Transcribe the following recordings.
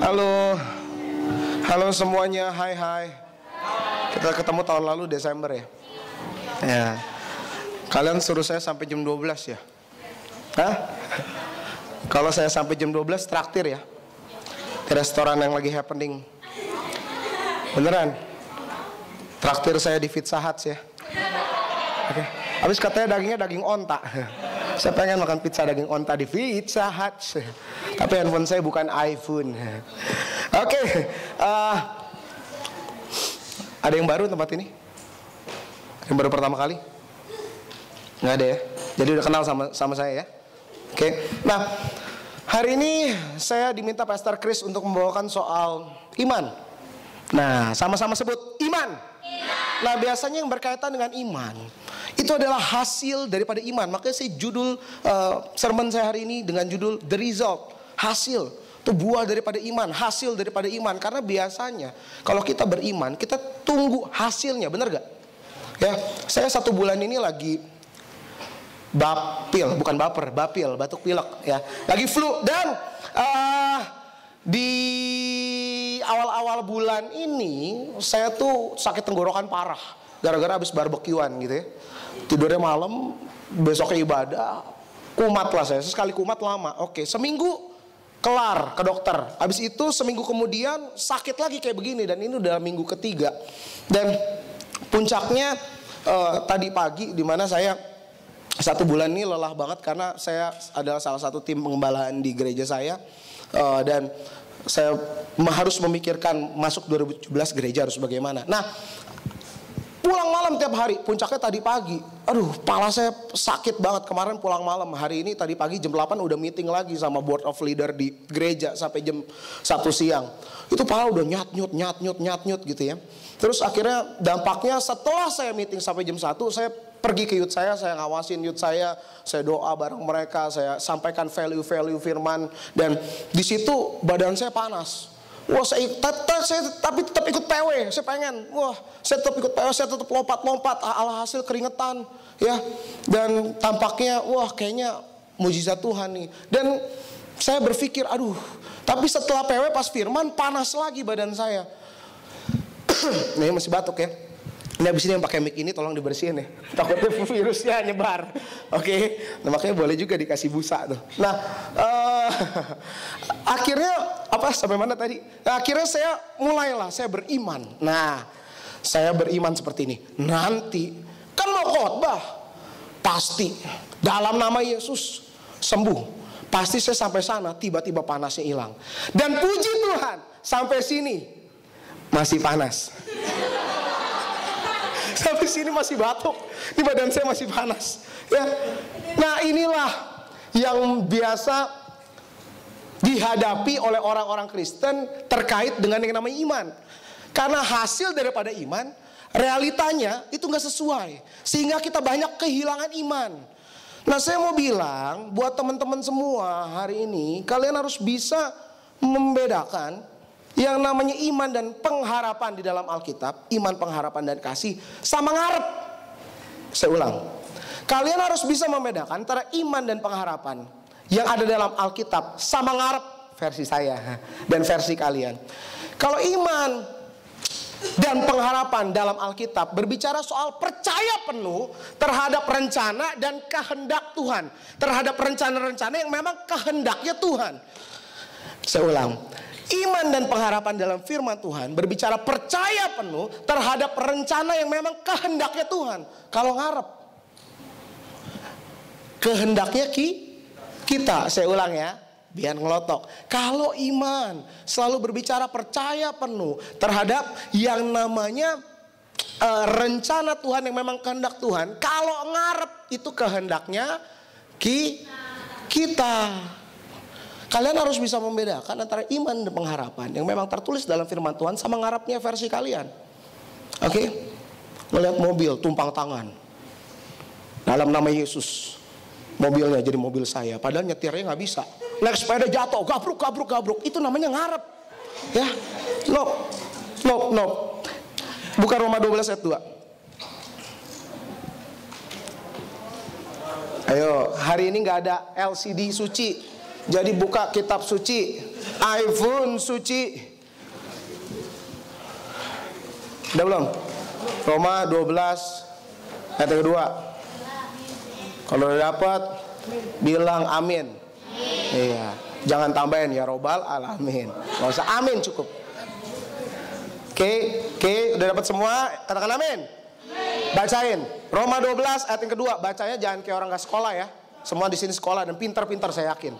Halo, halo semuanya, hai hai. Kita ketemu tahun lalu Desember ya. Ya. Kalian suruh saya sampai jam 12 ya? Hah? Kalau saya sampai jam 12 traktir ya. Di restoran yang lagi happening. Beneran? Traktir saya di Pizza Hut ya. Oke. Habis katanya dagingnya daging onta. Saya pengen makan pizza daging onta di Pizza Hut. Tapi handphone saya bukan iPhone. Oke. Ada yang baru tempat ini? Yang baru pertama kali? Nggak ada ya? Jadi udah kenal sama saya ya? Oke. Nah, hari ini saya diminta Pastor Chris untuk membawakan soal iman. Nah, sama-sama sebut iman. Nah, biasanya yang berkaitan dengan iman itu adalah hasil daripada iman. Makanya saya judul sermon saya hari ini dengan judul The Result. Hasil, itu buah daripada iman, hasil daripada iman. Karena biasanya kalau kita beriman, kita tunggu hasilnya, benar gak? Ya, saya 1 bulan ini lagi bapil, bukan baper, bapil, batuk pilek ya. Lagi flu dan di awal-awal bulan ini saya tuh sakit tenggorokan parah gara-gara habis barbekyuan gitu ya. Tidurnya malam, besoknya ibadah, kumat lah saya. Sekali kumat lama. Oke, seminggu kelar ke dokter. Habis itu seminggu kemudian sakit lagi kayak begini. Dan ini udah minggu ketiga. Dan puncaknya tadi pagi, dimana saya 1 bulan ini lelah banget karena saya adalah salah satu tim pengembalaan di gereja saya. Dan saya harus memikirkan masuk 2017 gereja harus bagaimana. Nah, pulang malam tiap hari, puncaknya tadi pagi. Aduh, kepala saya sakit banget. Kemarin pulang malam, hari ini tadi pagi jam 8 udah meeting lagi sama board of leader di gereja sampai jam 1 siang. Itu kepala udah nyat-nyut gitu ya. Terus akhirnya dampaknya setelah saya meeting sampai jam 1, saya pergi ke youth saya ngawasin youth saya doa bareng mereka, saya sampaikan value-value firman. Dan di situ badan saya panas. Wah, tapi tetap ikut PW. Saya pengen, saya tetap ikut PW, saya tetap lompat-lompat, alhasil keringetan, ya. Dan tampaknya, kayaknya mujizat Tuhan nih. Dan saya berpikir, tapi setelah PW pas firman panas lagi badan saya. Ini masih batuk ya. Ini abis ini yang pakai mic ini tolong dibersihin ya. Takutnya virusnya nyebar. Oke. Nah, makanya boleh juga dikasih busa tuh. Nah, akhirnya sampai mana tadi? Nah, akhirnya saya beriman. Nah, saya beriman seperti ini. Nanti kan mau khotbah, pasti dalam nama Yesus sembuh. Pasti saya sampai sana tiba-tiba panasnya hilang. Dan puji Tuhan sampai sini masih panas. Sampai sini masih batuk, di badan saya masih panas ya. Nah, inilah yang biasa dihadapi oleh orang-orang Kristen terkait dengan yang namanya iman. Karena hasil daripada iman, realitanya itu gak sesuai, sehingga kita banyak kehilangan iman. Nah, saya mau bilang buat teman-teman semua hari ini, kalian harus bisa membedakan yang namanya iman dan pengharapan di dalam Alkitab. Iman, pengharapan, dan kasih sama ngarep. Saya ulang, kalian harus bisa membedakan antara iman dan pengharapan yang ada dalam Alkitab sama ngarep versi saya dan versi kalian. Kalau iman dan pengharapan dalam Alkitab berbicara soal percaya penuh terhadap rencana dan kehendak Tuhan, terhadap rencana-rencana yang memang kehendaknya Tuhan. Saya ulang, iman dan pengharapan dalam firman Tuhan berbicara percaya penuh terhadap rencana yang memang kehendaknya Tuhan. Kalau ngarep, kehendaknya kita. Saya ulang ya, biar ngelotok. Kalau iman selalu berbicara percaya penuh terhadap yang namanya rencana Tuhan yang memang kehendak Tuhan. Kalau ngarep itu kehendaknya kita. Kalian harus bisa membedakan antara iman dan pengharapan yang memang tertulis dalam firman Tuhan sama ngarapnya versi kalian. Oke? Melihat mobil tumpang tangan dalam nama Yesus, mobilnya jadi mobil saya, padahal nyetirnya nggak bisa. Naik sepeda jatuh, gabruk. Itu namanya ngarep. Ya, no. Bukan Roma 12 ayat 2. Ayo, hari ini nggak ada LCD suci. Jadi buka kitab suci, iPhone suci. Udah belum? Roma 12 ayat yang kedua. Kalau udah dapat, bilang amin. Iya, jangan tambahin ya robbal alamin. Gak usah amin, cukup. Oke, udah dapat semua, katakan amin. Bacain Roma 12 ayat yang kedua. Bacanya jangan kayak orang gak sekolah ya. Semua di sini sekolah dan pintar-pintar saya yakin.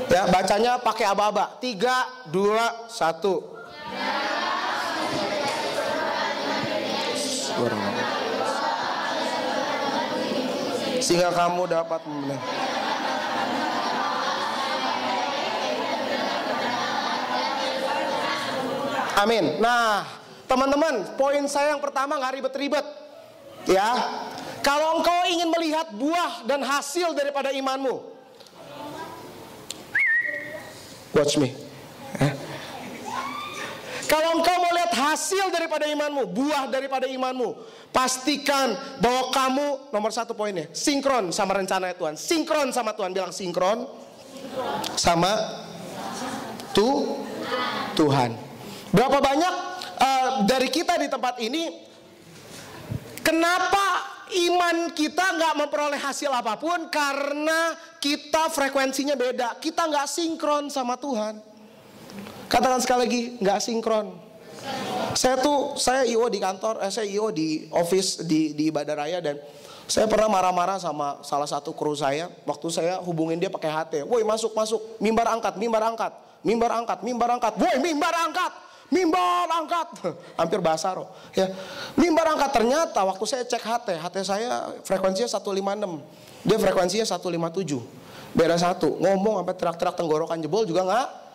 Ya, bacanya pakai aba-aba. 3, 2, 1. Sehingga kamu dapat membenar. Amin. Nah, teman-teman, poin saya yang pertama nggak ribet-ribet, ya. Kalau engkau ingin melihat buah dan hasil daripada imanmu, watch me. Kalau engkau mau lihat hasil daripada imanmu, buah daripada imanmu, pastikan bahwa kamu, nomor satu poinnya, sinkron sama rencana Tuhan. Sinkron sama Tuhan, bilang sinkron sama Tuhan. Berapa banyak dari kita di tempat ini, kenapa iman kita nggak memperoleh hasil apapun? Karena kita frekuensinya beda, kita nggak sinkron sama Tuhan. Katakan sekali lagi, nggak sinkron. Saya IO di kantor, saya IO di office di Ibadah Raya, dan saya pernah marah-marah sama salah satu kru saya waktu saya hubungin dia pakai HT. Woi, masuk, mimbar angkat, woi, mimbar angkat. Hampir bahasa roh ya. Mimbar angkat. Ternyata waktu saya cek HT saya frekuensinya 156, dia frekuensinya 157. Beda satu. Ngomong sampai teriak-teriak tenggorokan jebol juga nggak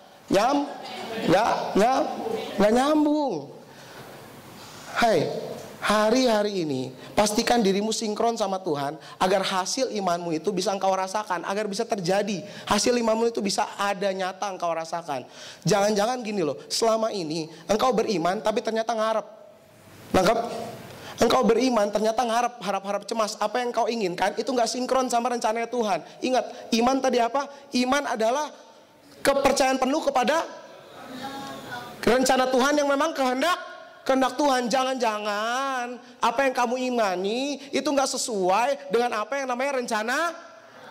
nyambung. Hai, hari-hari ini pastikan dirimu sinkron sama Tuhan agar hasil imanmu itu bisa engkau rasakan, agar bisa terjadi. Hasil imanmu itu bisa ada nyata engkau rasakan. Jangan-jangan gini loh, selama ini engkau beriman tapi ternyata ngarep. Nangkep? Engkau beriman ternyata harap cemas. Apa yang engkau inginkan itu gak sinkron sama rencananya Tuhan. Ingat, iman tadi apa? Iman adalah kepercayaan penuh kepada rencana Tuhan yang memang kehendak Tuhan. Jangan-jangan apa yang kamu imani itu gak sesuai dengan apa yang namanya rencana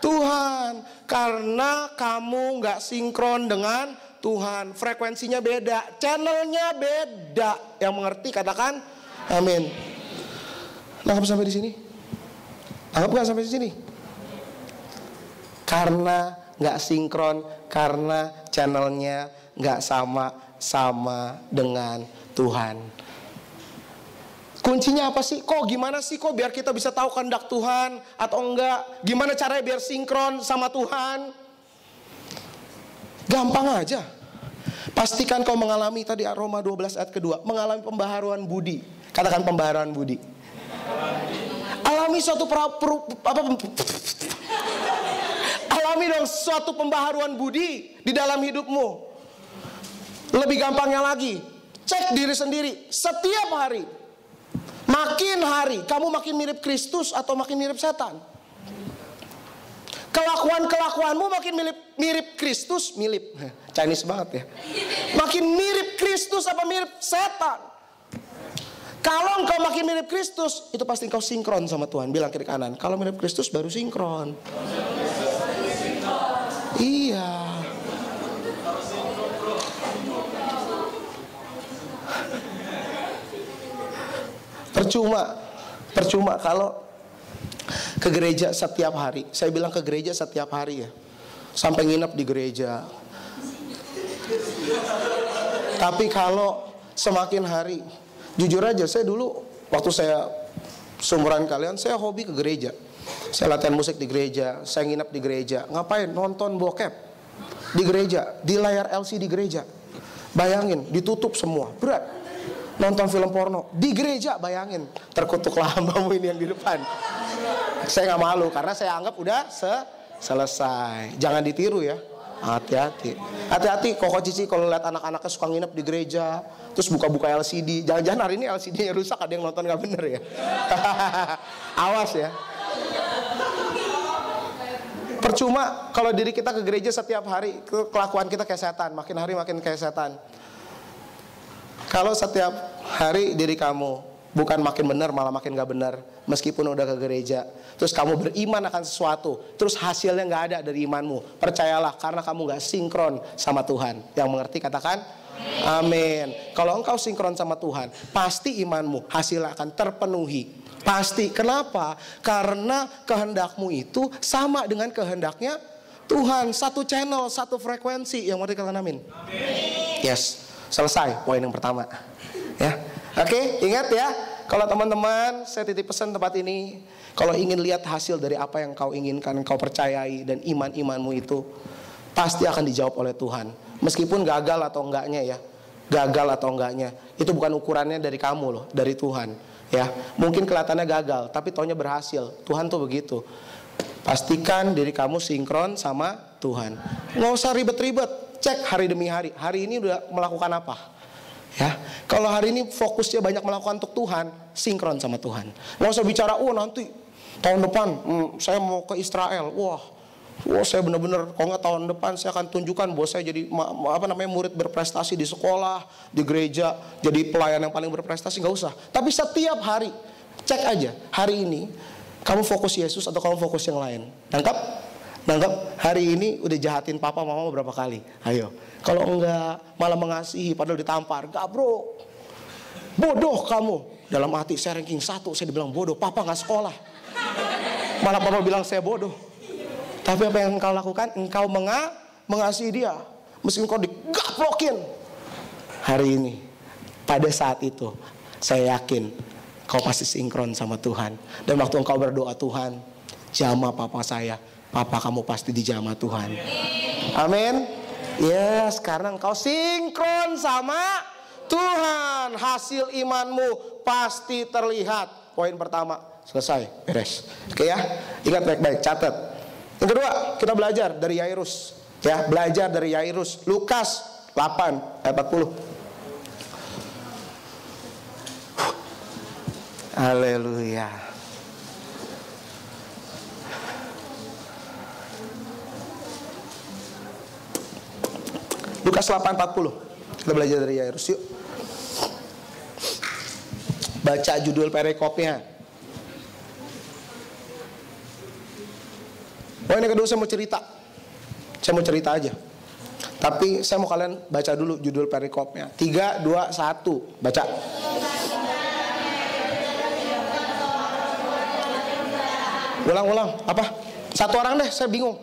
Tuhan. Karena kamu gak sinkron dengan Tuhan. Frekuensinya beda, channelnya beda. Yang mengerti katakan amin. Nangkap sampai di sini? Nangkap gak sampai di sini? Karena gak sinkron, karena channelnya gak sama dengan Tuhan. Kuncinya apa sih? Gimana sih biar kita bisa tahu kehendak Tuhan atau enggak? Gimana caranya biar sinkron sama Tuhan? Gampang aja. Pastikan kau mengalami tadi Roma 12 ayat kedua, mengalami pembaharuan budi. Katakan pembaharuan budi. Alami suatu alami dong suatu pembaharuan budi di dalam hidupmu. Lebih gampangnya lagi, cek diri sendiri setiap hari. Makin hari kamu makin mirip Kristus atau makin mirip setan? Kelakuanmu makin mirip Kristus, Chinese banget ya. Makin mirip Kristus apa mirip setan? Kalau engkau makin mirip Kristus, itu pasti engkau sinkron sama Tuhan. Bilang kiri kanan, kalau mirip Kristus baru sinkron. Iya. Percuma kalau ke gereja setiap hari. Saya bilang ke gereja setiap hari ya. Sampai nginep di gereja. Tapi kalau semakin hari, jujur aja, saya dulu waktu saya seumuran kalian, saya hobi ke gereja. Saya latihan musik di gereja, saya nginep di gereja. Ngapain? Nonton bokep di gereja, di layar LCD gereja. Bayangin, ditutup semua, berat. Nonton film porno di gereja, bayangin. Terkutuklah hambamu ini yang di depan. Saya gak malu karena saya anggap udah selesai. Jangan ditiru ya. Hati-hati Koko Cici kalau lihat anak-anaknya suka nginep di gereja, terus buka-buka LCD. Jangan-jangan hari ini LCD-nya rusak, ada yang nonton gak bener ya. Awas ya. Percuma kalau diri kita ke gereja setiap hari, kelakuan kita kayak setan, makin hari makin kayak setan. Kalau setiap hari diri kamu bukan makin benar, malah makin gak benar, meskipun udah ke gereja, terus kamu beriman akan sesuatu, terus hasilnya gak ada dari imanmu, percayalah, karena kamu gak sinkron sama Tuhan. Yang mengerti katakan amin. Kalau engkau sinkron sama Tuhan, pasti imanmu hasilnya akan terpenuhi. Pasti. Kenapa? Karena kehendakmu itu sama dengan kehendaknya Tuhan. Satu channel, satu frekuensi. Yang mengerti katakan amin. Yes. Selesai poin yang pertama. Ya. Oke, ingat ya. Kalau teman-teman, saya titip pesan tempat ini, kalau ingin lihat hasil dari apa yang kau inginkan, kau percayai, dan iman-imanmu itu pasti akan dijawab oleh Tuhan. Meskipun gagal atau enggaknya ya, gagal atau enggaknya, itu bukan ukurannya dari kamu loh, dari Tuhan. Ya, mungkin kelihatannya gagal, tapi taunya berhasil. Tuhan tuh begitu. Pastikan diri kamu sinkron sama Tuhan. Nggak usah ribet-ribet. Cek hari demi hari. Hari ini udah melakukan apa? Ya, kalau hari ini fokusnya banyak melakukan untuk Tuhan, sinkron sama Tuhan. Nggak usah bicara, nanti tahun depan saya mau ke Israel. Wah, saya benar-benar, kalau nggak tahun depan saya akan tunjukkan bahwa saya jadi murid berprestasi di sekolah, di gereja, jadi pelayan yang paling berprestasi. Nggak usah. Tapi setiap hari cek aja, hari ini kamu fokus Yesus atau kamu fokus yang lain. Nangkap? Hari ini udah jahatin papa mama berapa kali? Ayo. Kalau enggak malah mengasihi padahal ditampar. Gak bro, bodoh kamu. Dalam hati saya ranking 1, saya dibilang bodoh. Papa gak sekolah, malah papa bilang saya bodoh. Tapi apa yang engkau lakukan? Engkau mengasihi dia, meski engkau digaplokin. Hari ini, pada saat itu, saya yakin kau pasti sinkron sama Tuhan. Dan waktu engkau berdoa, Tuhan, jamah papa saya, papa kamu pasti dijamah Tuhan. Amin. Yes, karena engkau sinkron sama Tuhan, hasil imanmu pasti terlihat. Poin pertama selesai, beres. Oke ya, ingat baik-baik, catat. Yang kedua, kita belajar dari Yairus. Ya, belajar dari Yairus. Lukas 8 ayat 40. Haleluya. Lukas 8:40. Kita belajar dari Yairus yuk. Baca judul perikopnya. Yang kedua saya mau cerita. Saya mau cerita aja. Tapi saya mau kalian baca dulu judul perikopnya. 3, 2, 1. Baca. Ulang. Apa? Satu orang deh, saya bingung.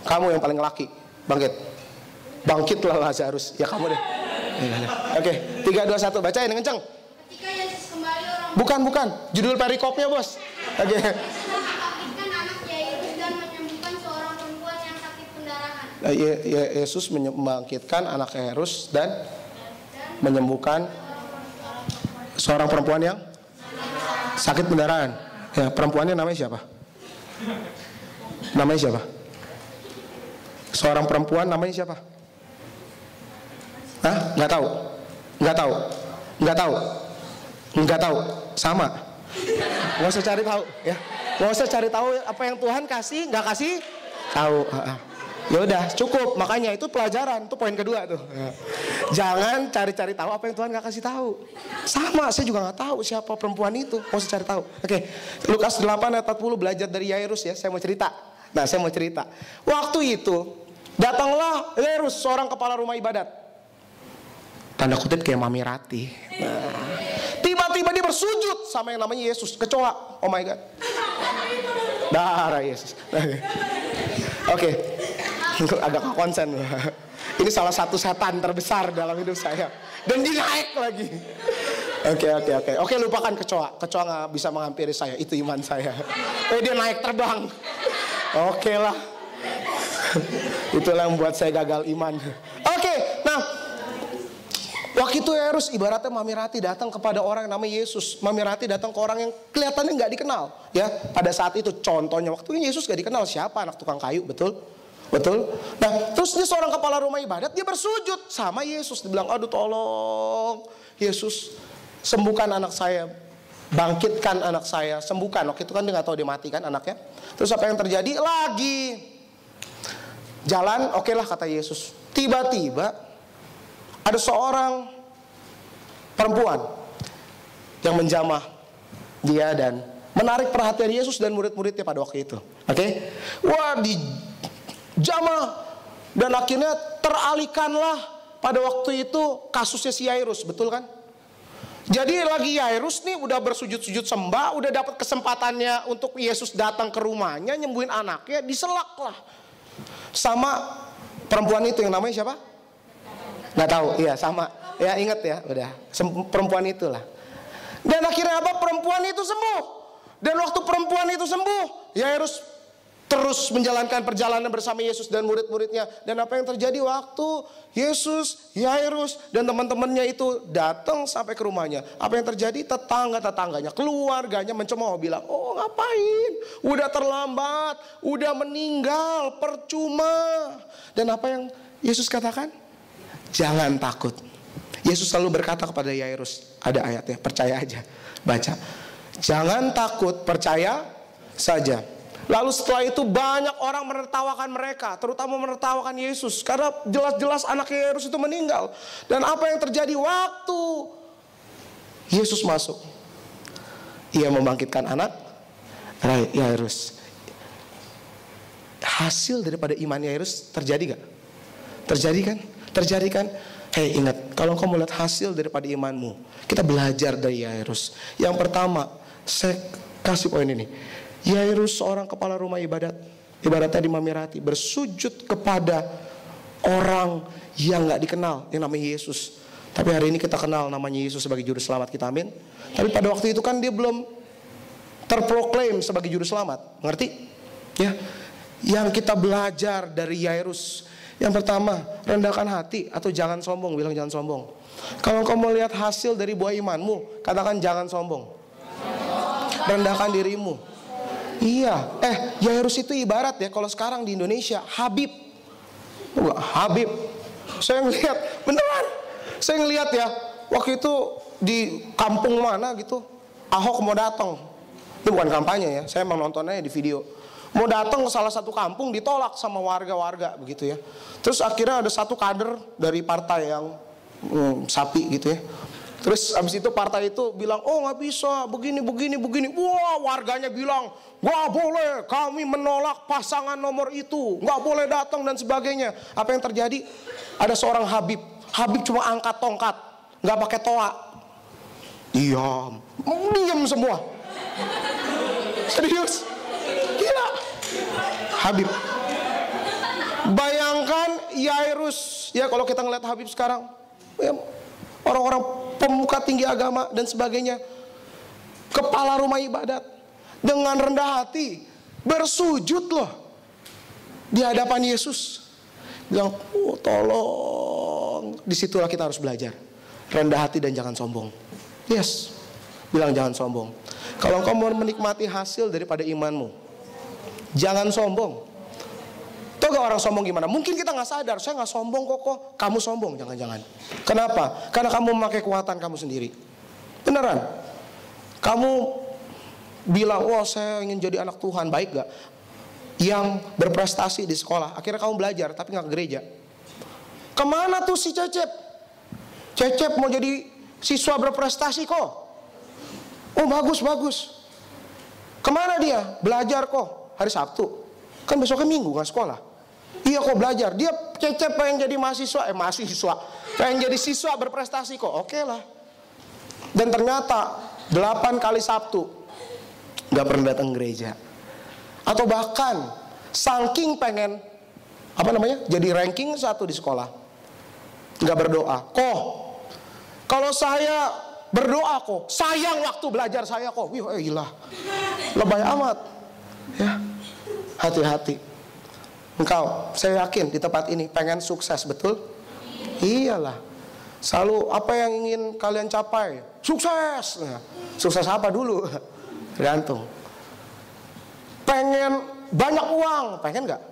Kamu yang paling laki. Bangkitlah Lazarus. Ya kamu deh. Oke, 3, 2, 1. Bacain dengan kencang. Ketika Yesus kembali orang Bukan. Judul perikopnya, Bos. Oke. Yesus membangkitkan anak Yairus dan menyembuhkan seorang perempuan yang sakit pendarahan. Ya, perempuannya namanya siapa? Seorang perempuan namanya siapa? Hah? Nggak tahu. Sama. Nggak usah cari tahu, ya. Nggak usah cari tahu apa yang Tuhan kasih, nggak kasih tahu. Ya udah cukup. Makanya itu pelajaran, itu poin kedua tuh. Jangan cari-cari tahu apa yang Tuhan nggak kasih tahu. Sama, saya juga nggak tahu siapa perempuan itu. Mau saya cari tahu. Oke, Lukas 8 ayat 40 belajar dari Yairus ya. Saya mau cerita. Waktu itu datanglah Yairus, seorang kepala rumah ibadat. Tanda kutip kayak Mami Rati. Tiba-tiba dia bersujud sama yang namanya Yesus, kecoa. Oh my God. Darah Yesus. Oke. Agak konsen. Ini salah satu setan terbesar dalam hidup saya. Dan dia naik lagi. Oke, lupakan kecoa. Kecoa gak bisa menghampiri saya. Itu iman saya. Dia naik terbang. Oke lah. Itulah yang membuat saya gagal iman. Oke, nah waktu itu Yairus ibaratnya Mami Rati datang kepada orang yang namanya Yesus. Mami Rati datang ke orang yang kelihatannya gak dikenal. Ya, pada saat itu contohnya waktu itu Yesus gak dikenal siapa, anak tukang kayu, betul? Nah, terus dia seorang kepala rumah ibadat, dia bersujud sama Yesus. Dia bilang, aduh tolong Yesus, sembuhkan anak saya. bangkitkan anak saya, sembuhkan. Waktu itu kan dia nggak tahu dia mati kan anaknya. Terus apa yang terjadi? Lagi jalan, oke lah kata Yesus. Tiba-tiba ada seorang perempuan yang menjamah dia dan menarik perhatian Yesus dan murid-muridnya pada waktu itu. Oke? Wah, dijamah dan akhirnya teralihkanlah pada waktu itu kasusnya si Yairus, betul kan? Jadi lagi Yairus nih udah bersujud-sujud sembah, udah dapat kesempatannya untuk Yesus datang ke rumahnya nyembuhin anaknya, diselak lah sama perempuan itu yang namanya siapa? Nggak tahu, iya sama. Ya ingat ya, udah perempuan itulah. Dan akhirnya apa? Perempuan itu sembuh. Dan waktu perempuan itu sembuh, Yairus terus menjalankan perjalanan bersama Yesus dan murid-muridnya. Dan apa yang terjadi waktu Yesus, Yairus dan teman-temannya itu datang sampai ke rumahnya? Apa yang terjadi? Tetangga-tetangganya, keluarganya mencemooh, bilang, oh ngapain? Udah terlambat, udah meninggal, percuma. Dan apa yang Yesus katakan? Jangan takut. Yesus selalu berkata kepada Yairus, ada ayatnya, percaya aja, baca. Jangan takut, percaya saja. Lalu setelah itu banyak orang menertawakan mereka, terutama menertawakan Yesus, karena jelas-jelas anak Yairus itu meninggal. Dan apa yang terjadi waktu Yesus masuk? Ia membangkitkan anak Yairus. Hasil daripada iman Yairus terjadi gak? Terjadi kan? Terjadi kan? Hei, ingat, kalau kau melihat hasil daripada imanmu, kita belajar dari Yairus. Yang pertama, saya kasih poin ini. Yairus seorang kepala rumah ibadatnya di Mamirati, bersujud kepada orang yang gak dikenal, yang namanya Yesus. Tapi hari ini kita kenal namanya Yesus sebagai juru selamat kita, amin. Tapi pada waktu itu kan dia belum terproklaim sebagai juru selamat, ngerti? Ya, yang kita belajar dari Yairus, yang pertama, rendahkan hati atau jangan sombong. Bilang jangan sombong. Kalau kau mau lihat hasil dari buah imanmu, katakan jangan sombong. Rendahkan dirimu. Iya, Yairus itu ibarat ya, kalau sekarang di Indonesia Habib. Habib. Saya ngelihat, beneran. Saya ngelihat ya, waktu itu di kampung mana gitu, Ahok mau datang. Itu bukan kampanye ya, saya emang nontonnya di video. Mau datang ke salah satu kampung, ditolak sama warga-warga begitu ya. Terus akhirnya ada satu kader dari partai yang sapi gitu ya. Terus abis itu partai itu bilang, oh nggak bisa, begini. Wah, warganya bilang, nggak boleh, kami menolak pasangan nomor itu, nggak boleh datang dan sebagainya. Apa yang terjadi? Ada seorang Habib cuma angkat tongkat, nggak pakai toa. Diam semua. Serius, gila. Habib. Bayangkan Yairus, ya kalau kita ngeliat Habib sekarang, ya, orang-orang pemuka tinggi agama dan sebagainya, kepala rumah ibadat, dengan rendah hati bersujud loh di hadapan Yesus, bilang, oh tolong. Disitulah kita harus belajar rendah hati dan jangan sombong. Yes, bilang jangan sombong. Kalau kau mau menikmati hasil daripada imanmu, jangan sombong. Tahu gak orang sombong gimana? Mungkin kita gak sadar, saya gak sombong kok. Kamu sombong, jangan-jangan. Kenapa? Karena kamu memakai kekuatan kamu sendiri. Beneran. Kamu bilang, wah saya ingin jadi anak Tuhan, baik gak? Yang berprestasi di sekolah, akhirnya kamu belajar tapi gak ke gereja. Kemana tuh si Cecep? Cecep mau jadi siswa berprestasi kok. Oh bagus. Kemana dia? Belajar kok, hari Sabtu. Kan besoknya Minggu gak sekolah. Iya kok belajar. Dia Cecep pengen jadi mahasiswa, pengen jadi siswa berprestasi kok. Oke lah. Dan ternyata 8 kali Sabtu gak pernah datang gereja. Atau bahkan saking pengen jadi ranking 1 di sekolah, gak berdoa. Kok kalau saya berdoa kok, sayang waktu belajar saya kok. Wih gila, lebay amat. Ya, hati-hati. Engkau, saya yakin di tempat ini pengen sukses, betul? Iyalah. Selalu apa yang ingin kalian capai? Sukses. Nah, sukses apa dulu? Tergantung. Pengen banyak uang, pengen gak?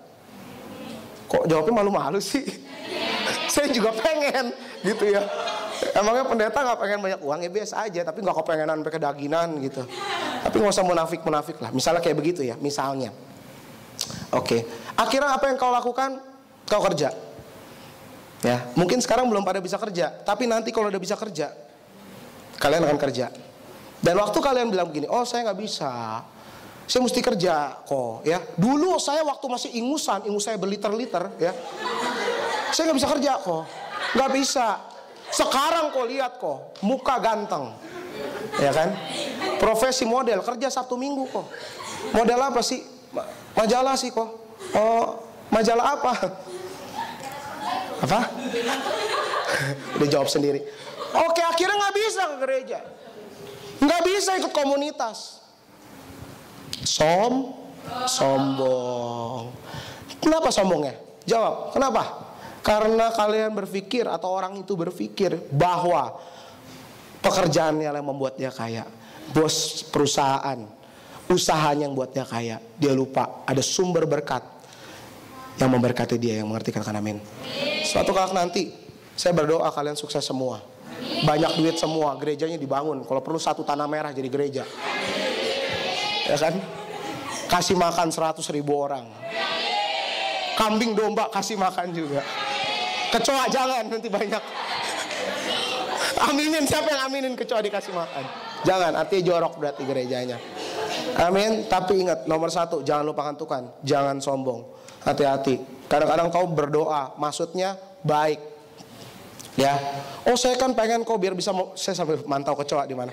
Kok jawabnya malu-malu sih? Saya juga pengen, gitu ya. Emangnya pendeta nggak pengen banyak uang? Ya biasa aja, tapi nggak kepengenan sampai kedaginan gitu. Tapi nggak usah munafik lah. Misalnya kayak begitu ya, misalnya. Oke. Akhirnya apa yang kau lakukan? Kau kerja. Ya, mungkin sekarang belum pada bisa kerja, tapi nanti kalau udah bisa kerja, kalian akan kerja. Dan waktu kalian bilang begini, oh saya nggak bisa, saya mesti kerja kok. Ya, dulu saya waktu masih ingusan, ingus saya berliter-liter, ya, saya nggak bisa kerja kok, nggak bisa. Sekarang kok lihat kok, muka ganteng, ya kan? Profesi model, kerja Sabtu Minggu kok. Model apa sih? Majalah sih kok. Oh, majalah apa? Apa? Udah jawab sendiri. Oke, akhirnya nggak bisa ke gereja, nggak bisa ikut komunitas. Sombong. Kenapa sombongnya? Jawab. Kenapa? Karena kalian berpikir atau orang itu berpikir bahwa pekerjaannya yang membuat dia kaya, bos perusahaan, usahanya yang buat dia kaya. Dia lupa ada sumber berkat yang memberkati dia. Yang mengerti katakan amin. Suatu kali nanti saya berdoa kalian sukses semua, banyak duit semua, gerejanya dibangun. Kalau perlu 1 tanah merah jadi gereja, ya kan? Kasih makan 100.000 orang, kambing domba kasih makan juga. Kecoa jangan, nanti banyak. Aminin, siapa yang aminin kecoa dikasih makan? Jangan, artinya jorok berarti gerejanya. Amin. Tapi ingat, nomor 1, jangan lupakan Tuhan, jangan sombong. Hati-hati. Kadang-kadang kau berdoa, maksudnya baik, ya. Oh saya kan pengen kok biar bisa, saya sambil mantau kecoa di mana.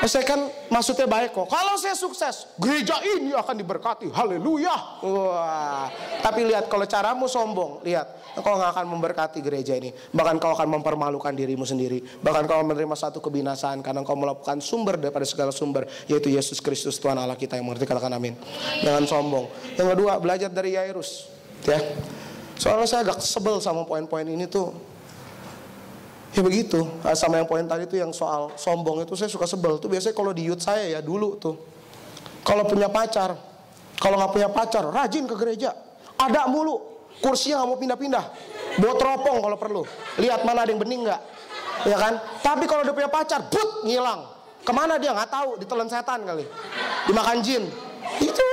Oh saya kan maksudnya baik kok. Kalau saya sukses, gereja ini akan diberkati. Haleluya. Wah. Tapi lihat kalau caramu sombong, lihat, kau nggak akan memberkati gereja ini. Bahkan kau akan mempermalukan dirimu sendiri. Bahkan kau menerima satu kebinasaan karena kau melakukan sumber daripada segala sumber, yaitu Yesus Kristus Tuhan Allah kita. Yang mengerti katakan amin. Jangan sombong. Yang kedua, belajar dari Yairus, ya. Soalnya saya agak sebel sama poin-poin ini tuh. Ya begitu, sama yang poin tadi tuh yang soal sombong itu saya suka sebel. Tuh biasanya kalau di youth saya ya dulu tuh, kalau punya pacar, kalau nggak punya pacar, rajin ke gereja, ada mulu, kursinya nggak mau pindah-pindah, bawa teropong kalau perlu, lihat mana ada yang bening nggak, ya kan? Tapi kalau udah punya pacar, but ngilang, kemana dia nggak tahu, ditelan setan kali, dimakan jin. Itu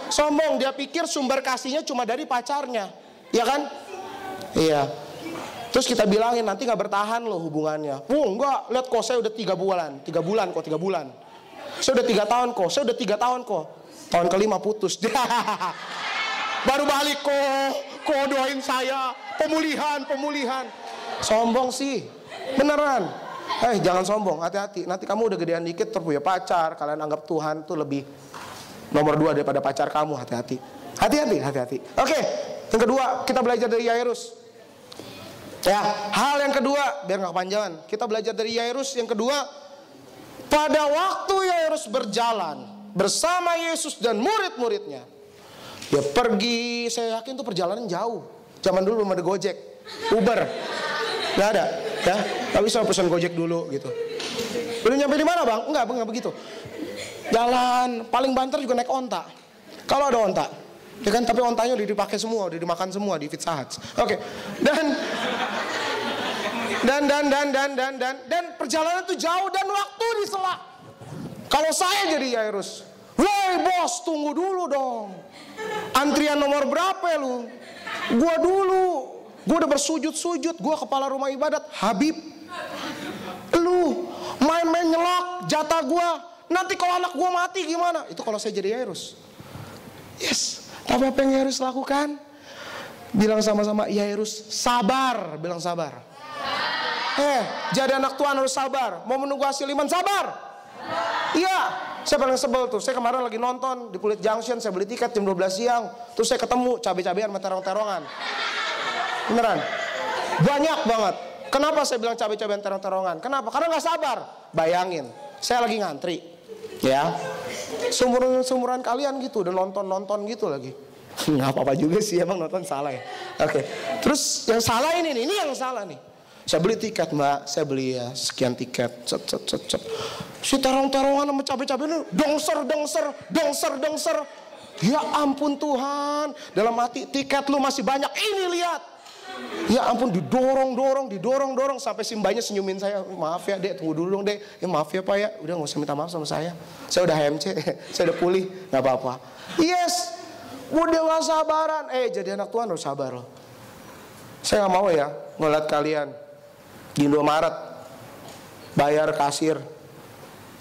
sombong, dia pikir sumber kasihnya cuma dari pacarnya, ya kan? Iya. Terus kita bilangin nanti gak bertahan loh hubungannya. Oh enggak, lihat kok saya udah 3 bulan. 3 bulan kok, 3 bulan. Saya udah 3 tahun kok, saya udah 3 tahun kok. Tahun ke-5 putus. Baru balik kok doain saya. Pemulihan. Sombong sih, beneran. Jangan sombong, hati-hati. Nanti kamu udah gedean dikit terus punya pacar. Kalian anggap Tuhan tuh lebih nomor 2 daripada pacar kamu. Hati-hati. Oke, yang kedua kita belajar dari Yairus. Ya, hal yang kedua, biar gak kepanjangan, kita belajar dari Yairus. Yang kedua, pada waktu Yairus berjalan bersama Yesus dan murid-muridnya, dia pergi, saya yakin tuh perjalanan jauh. Zaman dulu belum ada Gojek, Uber, gak ada, ya. Gak bisa pesan Gojek dulu gitu. Belum nyampe di mana bang? Enggak begitu. Jalan, paling banter juga naik onta. Kalau ada onta, ya kan, tapi ontanya udah dipakai semua, udah dimakan semua di Pizza Hut. Oke. Dan perjalanan itu jauh dan waktu disela. Kalau saya jadi Yairus, woi bos, tunggu dulu dong. Antrian nomor berapa ya lu? Gua dulu. Gua udah bersujud-sujud, gua kepala rumah ibadat, Habib. Lu main-main nyelak jatah gua. Nanti kalau anak gua mati gimana? Itu kalau saya jadi Yairus. Yes. Tapi apa yang Yairus lakukan? Bilang sama-sama, Yairus sabar. Bilang sabar. Jadi anak Tuhan harus sabar. Mau menunggu hasil iman, sabar. Iya. Saya paling sebel tuh. Saya kemarin lagi nonton di Pulit Junction. Saya beli tiket jam 12 siang. Terus saya ketemu cabai-cabean sama terong-terongan. Beneran. Banyak banget. Kenapa saya bilang cabai-cabean terong-terongan? Kenapa? Karena gak sabar. Bayangin, saya lagi ngantri, ya, sumuran kalian gitu, udah nonton gitu lagi. Nggak apa-apa juga sih, emang nonton salah ya. Oke. Terus yang salah ini yang salah nih. Saya beli tiket mbak, saya beli ya sekian tiket, cet. Si terong-terongan sama cabai-cabean dongser. Ya ampun Tuhan, dalam hati tiket lu masih banyak. Ini lihat, Ya ampun, didorong sampai si mbaknya senyumin saya. Maaf ya dek, tunggu dulu dong dek. Ya maaf ya pak ya, udah gak usah minta maaf sama saya. Saya udah HMC, saya udah pulih, gak apa-apa. Yes, udah gak sabaran. Jadi anak Tuhan harus sabar loh. Saya gak mau ya ngeliat kalian di Indomaret bayar kasir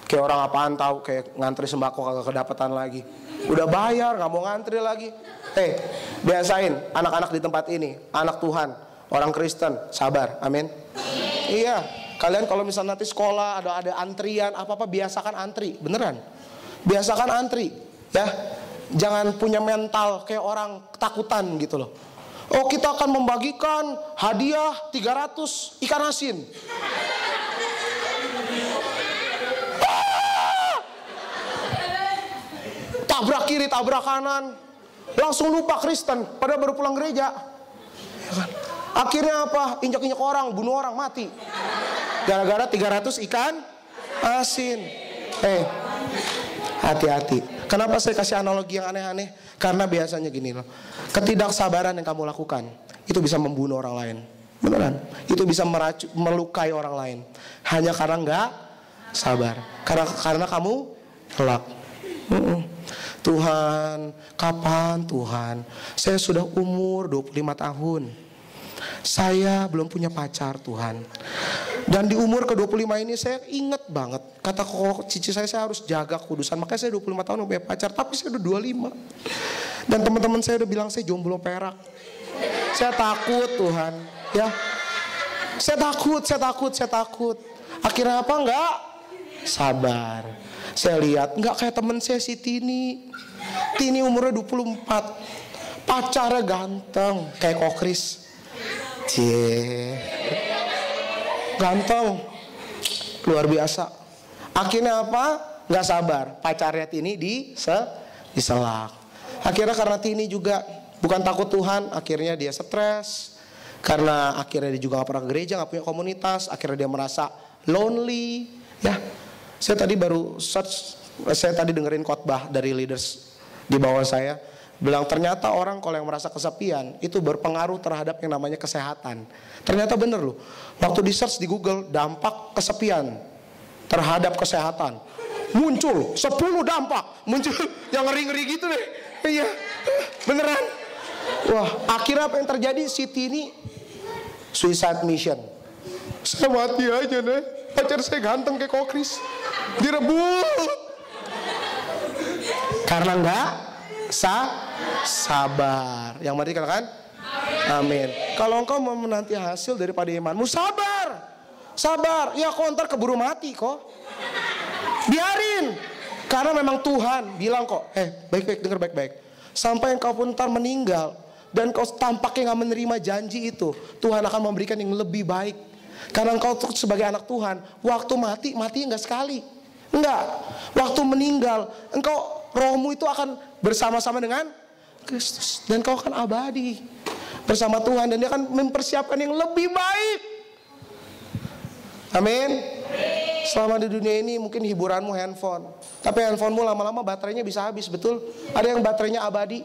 kayak orang apaan tahu, kayak ngantri sembako kagak kedapatan lagi. Udah bayar gak mau ngantri lagi. Biasain anak-anak di tempat ini, anak Tuhan, orang Kristen, sabar, amin. Iya, kalian kalau misalnya nanti sekolah ada antrian apa-apa, biasakan antri, beneran. Biasakan antri, ya. Jangan punya mental kayak orang ketakutan gitu loh. Oh, kita akan membagikan hadiah 300 ikan asin. Tabrak kiri, tabrak kanan. Langsung lupa Kristen, pada baru pulang gereja. Ya kan? Akhirnya apa? Injak-injak orang, bunuh orang, mati. Gara-gara 300 ikan asin. Hati-hati. Kenapa saya kasih analogi yang aneh-aneh? Karena biasanya gini loh. Ketidaksabaran yang kamu lakukan itu bisa membunuh orang lain. Beneran. Itu bisa melukai orang lain. Hanya karena nggak sabar. Karena kamu telak. Tuhan, kapan Tuhan? Saya sudah umur 25 tahun. Saya belum punya pacar Tuhan. Dan di umur ke-25 ini saya ingat banget, kata kok cici saya harus jaga kudusan. Makanya saya 25 tahun punya pacar, tapi saya udah 25. Dan teman-teman saya udah bilang saya jomblo perak. Saya takut Tuhan, ya. Saya takut. Akhirnya apa? Enggak sabar. Saya lihat enggak kayak temen saya si Tini. Tini umurnya 24. Pacarnya ganteng kayak Kokris. Ganteng. Luar biasa. Akhirnya apa? Enggak sabar. Pacarnya Tini diselak. Akhirnya karena Tini juga bukan takut Tuhan, akhirnya dia stres. Karena akhirnya dia juga gak pernah ke gereja, gak punya komunitas. Akhirnya dia merasa lonely, ya. Saya tadi baru search, saya tadi dengerin khotbah dari leaders di bawah saya, bilang ternyata orang kalau yang merasa kesepian itu berpengaruh terhadap yang namanya kesehatan. Ternyata bener loh. Waktu di search di Google dampak kesepian terhadap kesehatan, muncul 10 dampak, muncul yang ngeri-ngeri gitu deh. Iya, beneran. Wah, akhirnya apa yang terjadi? Siti ini suicide mission. Saya mati aja deh. Pacar saya ganteng kayak Kokris, direbut karena enggak sabar. Yang mati katakan amin. Kalau engkau mau menanti hasil daripada imanmu, sabar. Ya kok ntar keburu mati kok. Biarin. Karena memang Tuhan bilang kok, baik-baik, dengar baik-baik. Sampai engkau pun ntar meninggal dan kau tampaknya gak menerima janji itu, Tuhan akan memberikan yang lebih baik. Karena engkau sebagai anak Tuhan, waktu mati enggak sekali. Enggak. Waktu meninggal, engkau rohmu itu akan bersama-sama dengan Kristus. Dan kau akan abadi bersama Tuhan. Dan dia akan mempersiapkan yang lebih baik. Amin. Selama di dunia ini mungkin hiburanmu handphone. Tapi handphonemu lama-lama baterainya bisa habis, betul? Ada yang baterainya abadi.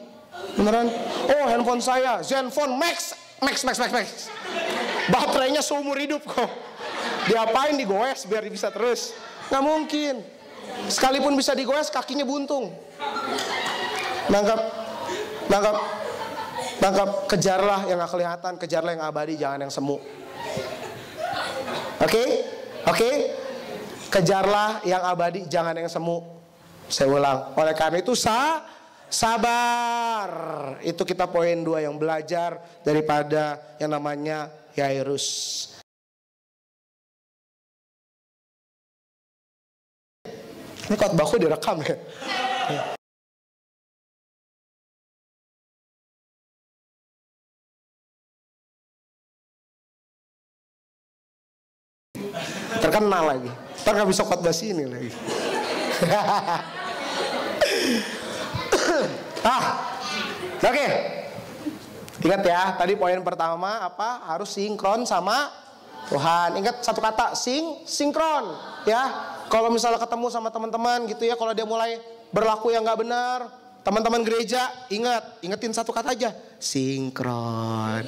Beneran? Oh, handphone saya Zenfone Max. Baterainya seumur hidup kok. Diapain? Digoes biar bisa terus? Nggak mungkin. Sekalipun bisa digoes, kakinya buntung. Nangkap. Kejarlah yang nggak kelihatan, kejarlah yang abadi, jangan yang semu. Oke? Kejarlah yang abadi, jangan yang semu. Saya ulang. Oleh karena itu sabar. Itu kita poin 2 yang belajar daripada yang namanya Yairus. Ini khotbahku direkam ya. Terkenal lagi. Ntar gak bisa khotbah sini lagi. Oke. Ingat ya, tadi poin pertama apa? Harus sinkron sama Tuhan. Ingat satu kata, sinkron ya. Kalau misalnya ketemu sama teman-teman gitu ya, kalau dia mulai berlaku yang nggak benar, teman-teman gereja ingetin satu kata aja, sinkron.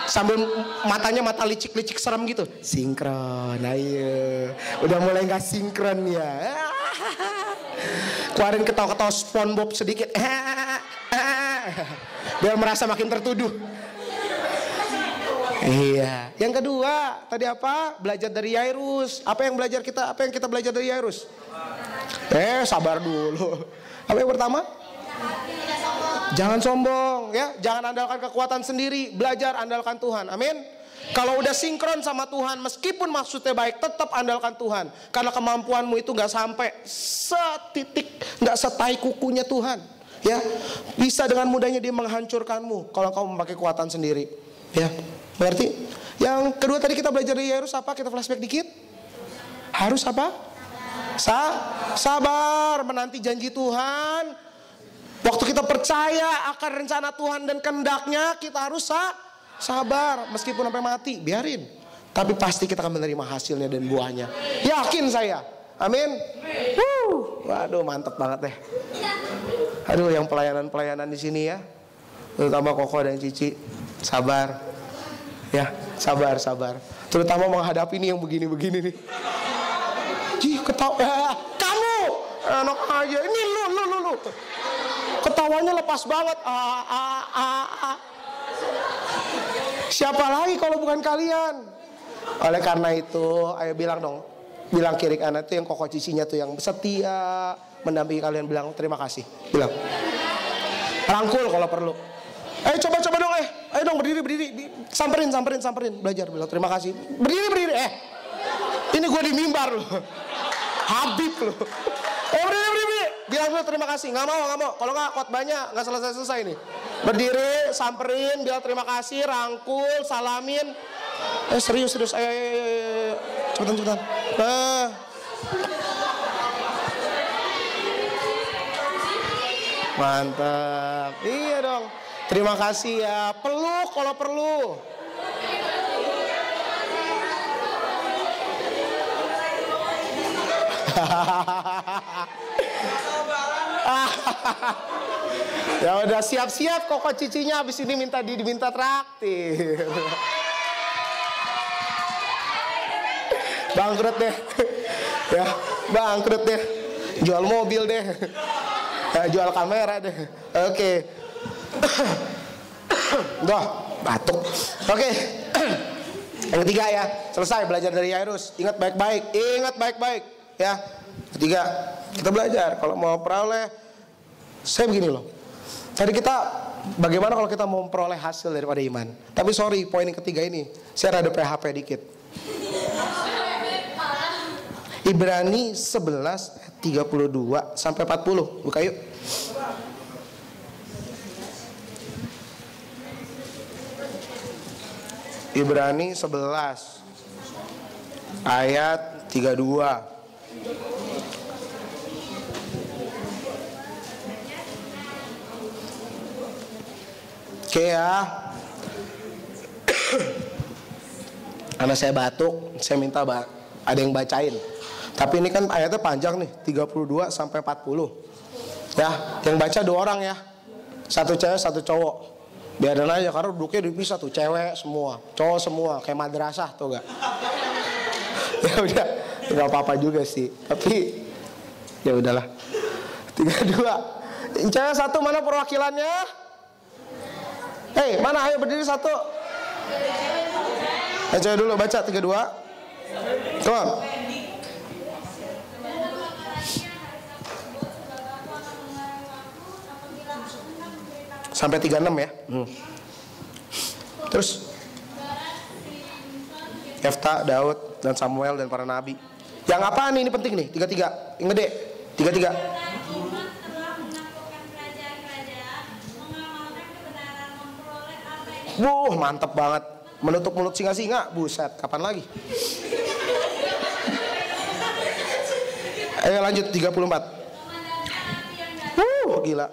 Sambil matanya mata licik-licik serem gitu. Sinkron, ayo. Udah mulai gak sinkron ya. Keluarin ketawa-ketawa SpongeBob sedikit. Biar merasa makin tertuduh. Iya. Yang kedua, tadi apa? Belajar dari Yairus. Apa yang kita belajar dari Yairus? Sabar dulu. Apa yang pertama? Jangan sombong ya. Jangan andalkan kekuatan sendiri. Belajar andalkan Tuhan. Amin. Kalau udah sinkron sama Tuhan, meskipun maksudnya baik, tetap andalkan Tuhan. Karena kemampuanmu itu gak sampai setitik, gak setai kukunya Tuhan. Ya, bisa dengan mudahnya dia menghancurkanmu kalau kamu memakai kekuatan sendiri. Ya, berarti yang kedua tadi kita belajar dari Yairus apa? Kita flashback dikit. Harus apa? Sabar menanti janji Tuhan. Waktu kita percaya akan rencana Tuhan dan kehendaknya, kita harus sabar. Meskipun sampai mati, biarin. Tapi pasti kita akan menerima hasilnya dan buahnya. Yakin saya. Amin. Waduh, mantep banget deh. Aduh, yang pelayanan di sini ya, terutama Koko dan Cici, sabar. Ya, sabar. Terutama menghadapi ini yang begini-begini nih. Ketawa, kamu enak aja. Ini lu. Ketawanya lepas banget. Siapa lagi kalau bukan kalian? Oleh karena itu, ayo bilang dong. Bilang kiri kanan itu yang Koko Cicinya tuh yang setia mendampingi kalian, bilang terima kasih. Bilang. Rangkul kalau perlu. Coba dong ayo dong berdiri. Samperin belajar, bilang terima kasih. Berdiri. Ini gue di mimbar loh. Habib loh. Berdiri. Bilang dulu terima kasih. Nggak mau. Kalau nggak khotbahnya nggak selesai nih. Berdiri, samperin, bilang terima kasih, rangkul, salamin. Serius. Ayo. Cepetan. Mantap. Iya dong. Terima kasih ya. Peluk kalau perlu. Ya udah siap-siap Koko Cicinya habis ini diminta traktir. Bangkrut deh. Ya, bangkrut deh. Jual mobil deh. Jual kamera deh. Oke. Udah, batuk. Oke. Yang ketiga ya, selesai belajar dari Yairus. Ingat baik-baik. Ya. Ketiga, kita belajar kalau mau peroleh. Saya begini loh. Tadi kita bagaimana kalau kita mau memperoleh hasil daripada iman. Tapi sorry, poin yang ketiga ini saya rada PHP dikit. Ibrani 11 32 sampai 40. Buka yuk. Ibrani 11 ayat 32. Oke ya. Karena saya batuk, saya minta ada yang bacain. Tapi ini kan ayatnya panjang nih, 32 sampai 40. Ya, yang baca 2 orang ya. 1 cewek, 1 cowok. Biarin aja karena duduknya dipisah tuh, cewek semua, cowok semua, kayak madrasah tuh gak? Ya udah, nggak apa-apa juga sih. Tapi ya udahlah. 32. Yang cewek 1 mana perwakilannya? Mana? Ayo berdiri 1. Yang cewek dulu baca 32. Come on. Sampai 36 ya. Terus Yefta, Daud, dan Samuel dan para nabi. Yang apa nih? Ini penting nih. 33. Yang gede. 33. Mantep banget. Menutup mulut singa-singa. Buset, kapan lagi? Ayo lanjut 34. Gila.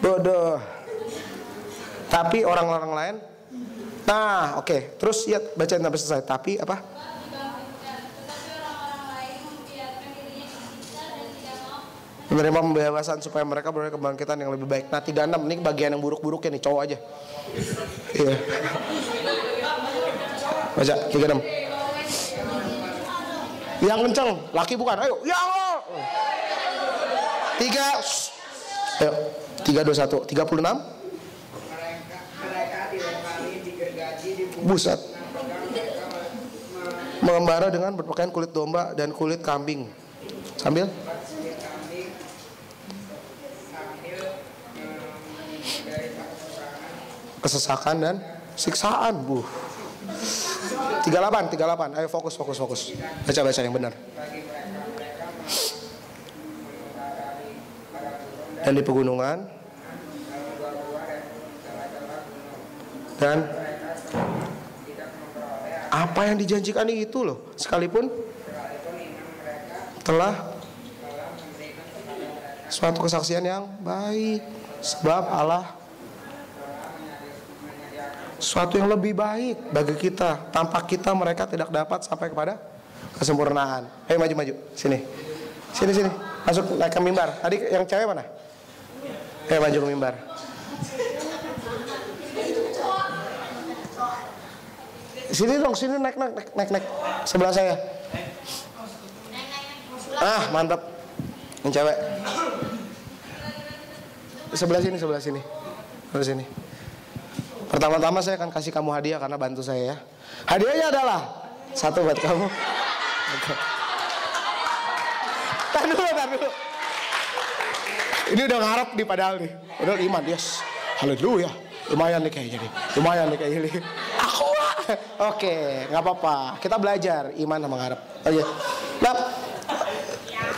Bodoh. Tapi orang-orang lain Nah, oke. Terus ya bacain sampai selesai. Tapi apa? Menerima pembebasan supaya mereka beroleh kebangkitan yang lebih baik. Nah 36 ini bagian yang buruk-buruknya nih, cowok aja. Iya. Baca 36. Yang kenceng, laki bukan. Ayo, ya Allah. 3. Ayo. 3, 2, 1. 36. Buset. Mengembara dengan berpakaian kulit domba dan kulit kambing. Sambil kesesakan dan siksaan. 38. Ayo fokus. Baca yang benar. Dan di pegunungan dan apa yang dijanjikan itu loh, sekalipun telah suatu kesaksian yang baik, sebab Allah suatu yang lebih baik bagi kita. Tanpa kita mereka tidak dapat sampai kepada kesempurnaan. Hei maju sini. Masuk naik ke mimbar. Tadi yang cewek mana? Hei maju ke mimbar. Sini dong, sini naik sebelah saya. Ah mantap. Yang cewek. Sebelah sini. Pertama-tama saya akan kasih kamu hadiah karena bantu saya ya. Hadiahnya adalah 1 buat kamu. Tar dulu. Ini udah ngarep di padahal nih. Udah iman, yes. Haleluya. Lumayan nih kayaknya nih. Aku oke, nggak apa-apa. Kita belajar iman sama ngarep. Oh iya. Nah,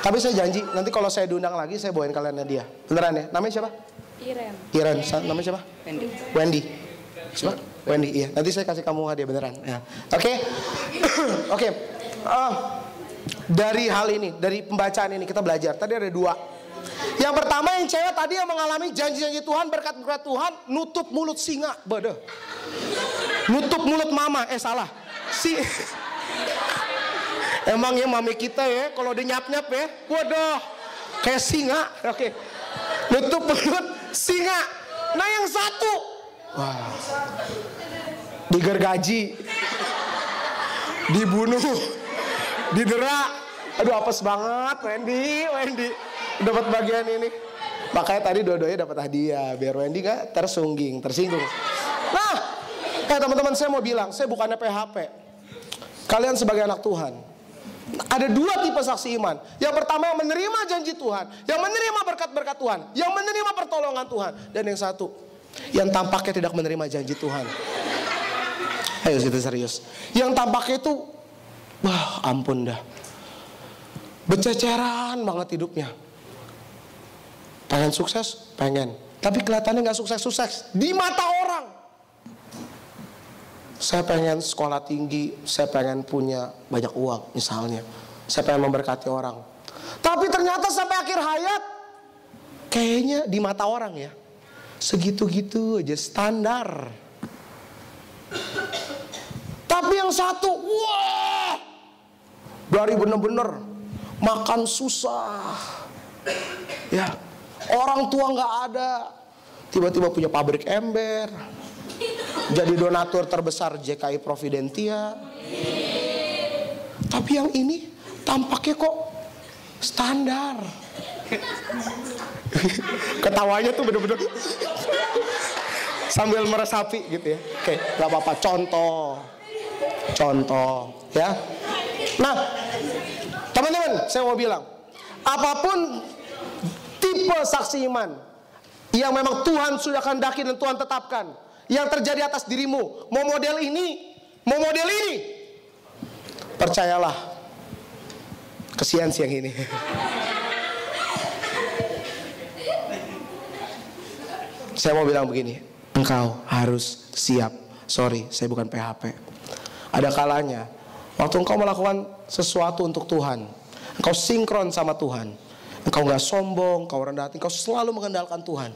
tapi saya janji nanti kalau saya diundang lagi saya bawain kalian hadiah. Beneran ya? Namanya siapa? Iren. Namanya siapa? Wendy. Siapa? Wendy, iya. Nanti saya kasih kamu hadiah beneran. Ya. Oke. Dari hal ini, dari pembacaan ini kita belajar. Tadi ada 2. Yang pertama yang cewek tadi yang mengalami janji-janji Tuhan, berkat-berkat Tuhan, nutup mulut singa. Bede. Nutup mulut mama. Salah. Emang ya mami kita ya, kalau dia nyap-nyap ya, waduh, kayak singa. Oke. Nutup mulut singa. Nah yang satu, wah, digergaji, dibunuh, didera. Aduh apes banget Wendy dapat bagian ini. Makanya tadi dua-duanya dapat hadiah biar Wendy gak tersinggung. Nah, teman-teman saya mau bilang, saya bukannya PHP. Kalian sebagai anak Tuhan, ada 2 tipe saksi iman. Yang pertama yang menerima janji Tuhan, yang menerima berkat-berkat Tuhan, yang menerima pertolongan Tuhan. Dan yang satu, yang tampaknya tidak menerima janji Tuhan. Ayo kita serius. Yang tampaknya itu, wah ampun dah, bececeran banget hidupnya. Pengen sukses, pengen. Tapi kelihatannya gak sukses-sukses di mata orang. Saya pengen sekolah tinggi, saya pengen punya banyak uang misalnya. Saya pengen memberkati orang. Tapi ternyata sampai akhir hayat, kayaknya di mata orang ya, segitu-gitu aja, standar. Tapi yang satu, wah, dari bener-bener makan susah. Ya, orang tua gak ada, tiba-tiba punya pabrik ember, jadi donatur terbesar JKI Providentia. Tapi yang ini tampaknya kok standar. Ketawanya tuh bener-bener sambil meresapi gitu ya. Oke, gak apa-apa, contoh ya. Nah teman-teman, saya mau bilang, apapun tipe saksi iman yang memang Tuhan sudah kehendaki dan Tuhan tetapkan, yang terjadi atas dirimu, mau model ini, percayalah, kesian siang ini. Saya mau bilang begini, engkau harus siap. Sorry, saya bukan PHP. Ada kalanya waktu engkau melakukan sesuatu untuk Tuhan, engkau sinkron sama Tuhan, Engkau gak sombong, engkau rendah hati, engkau selalu mengandalkan Tuhan.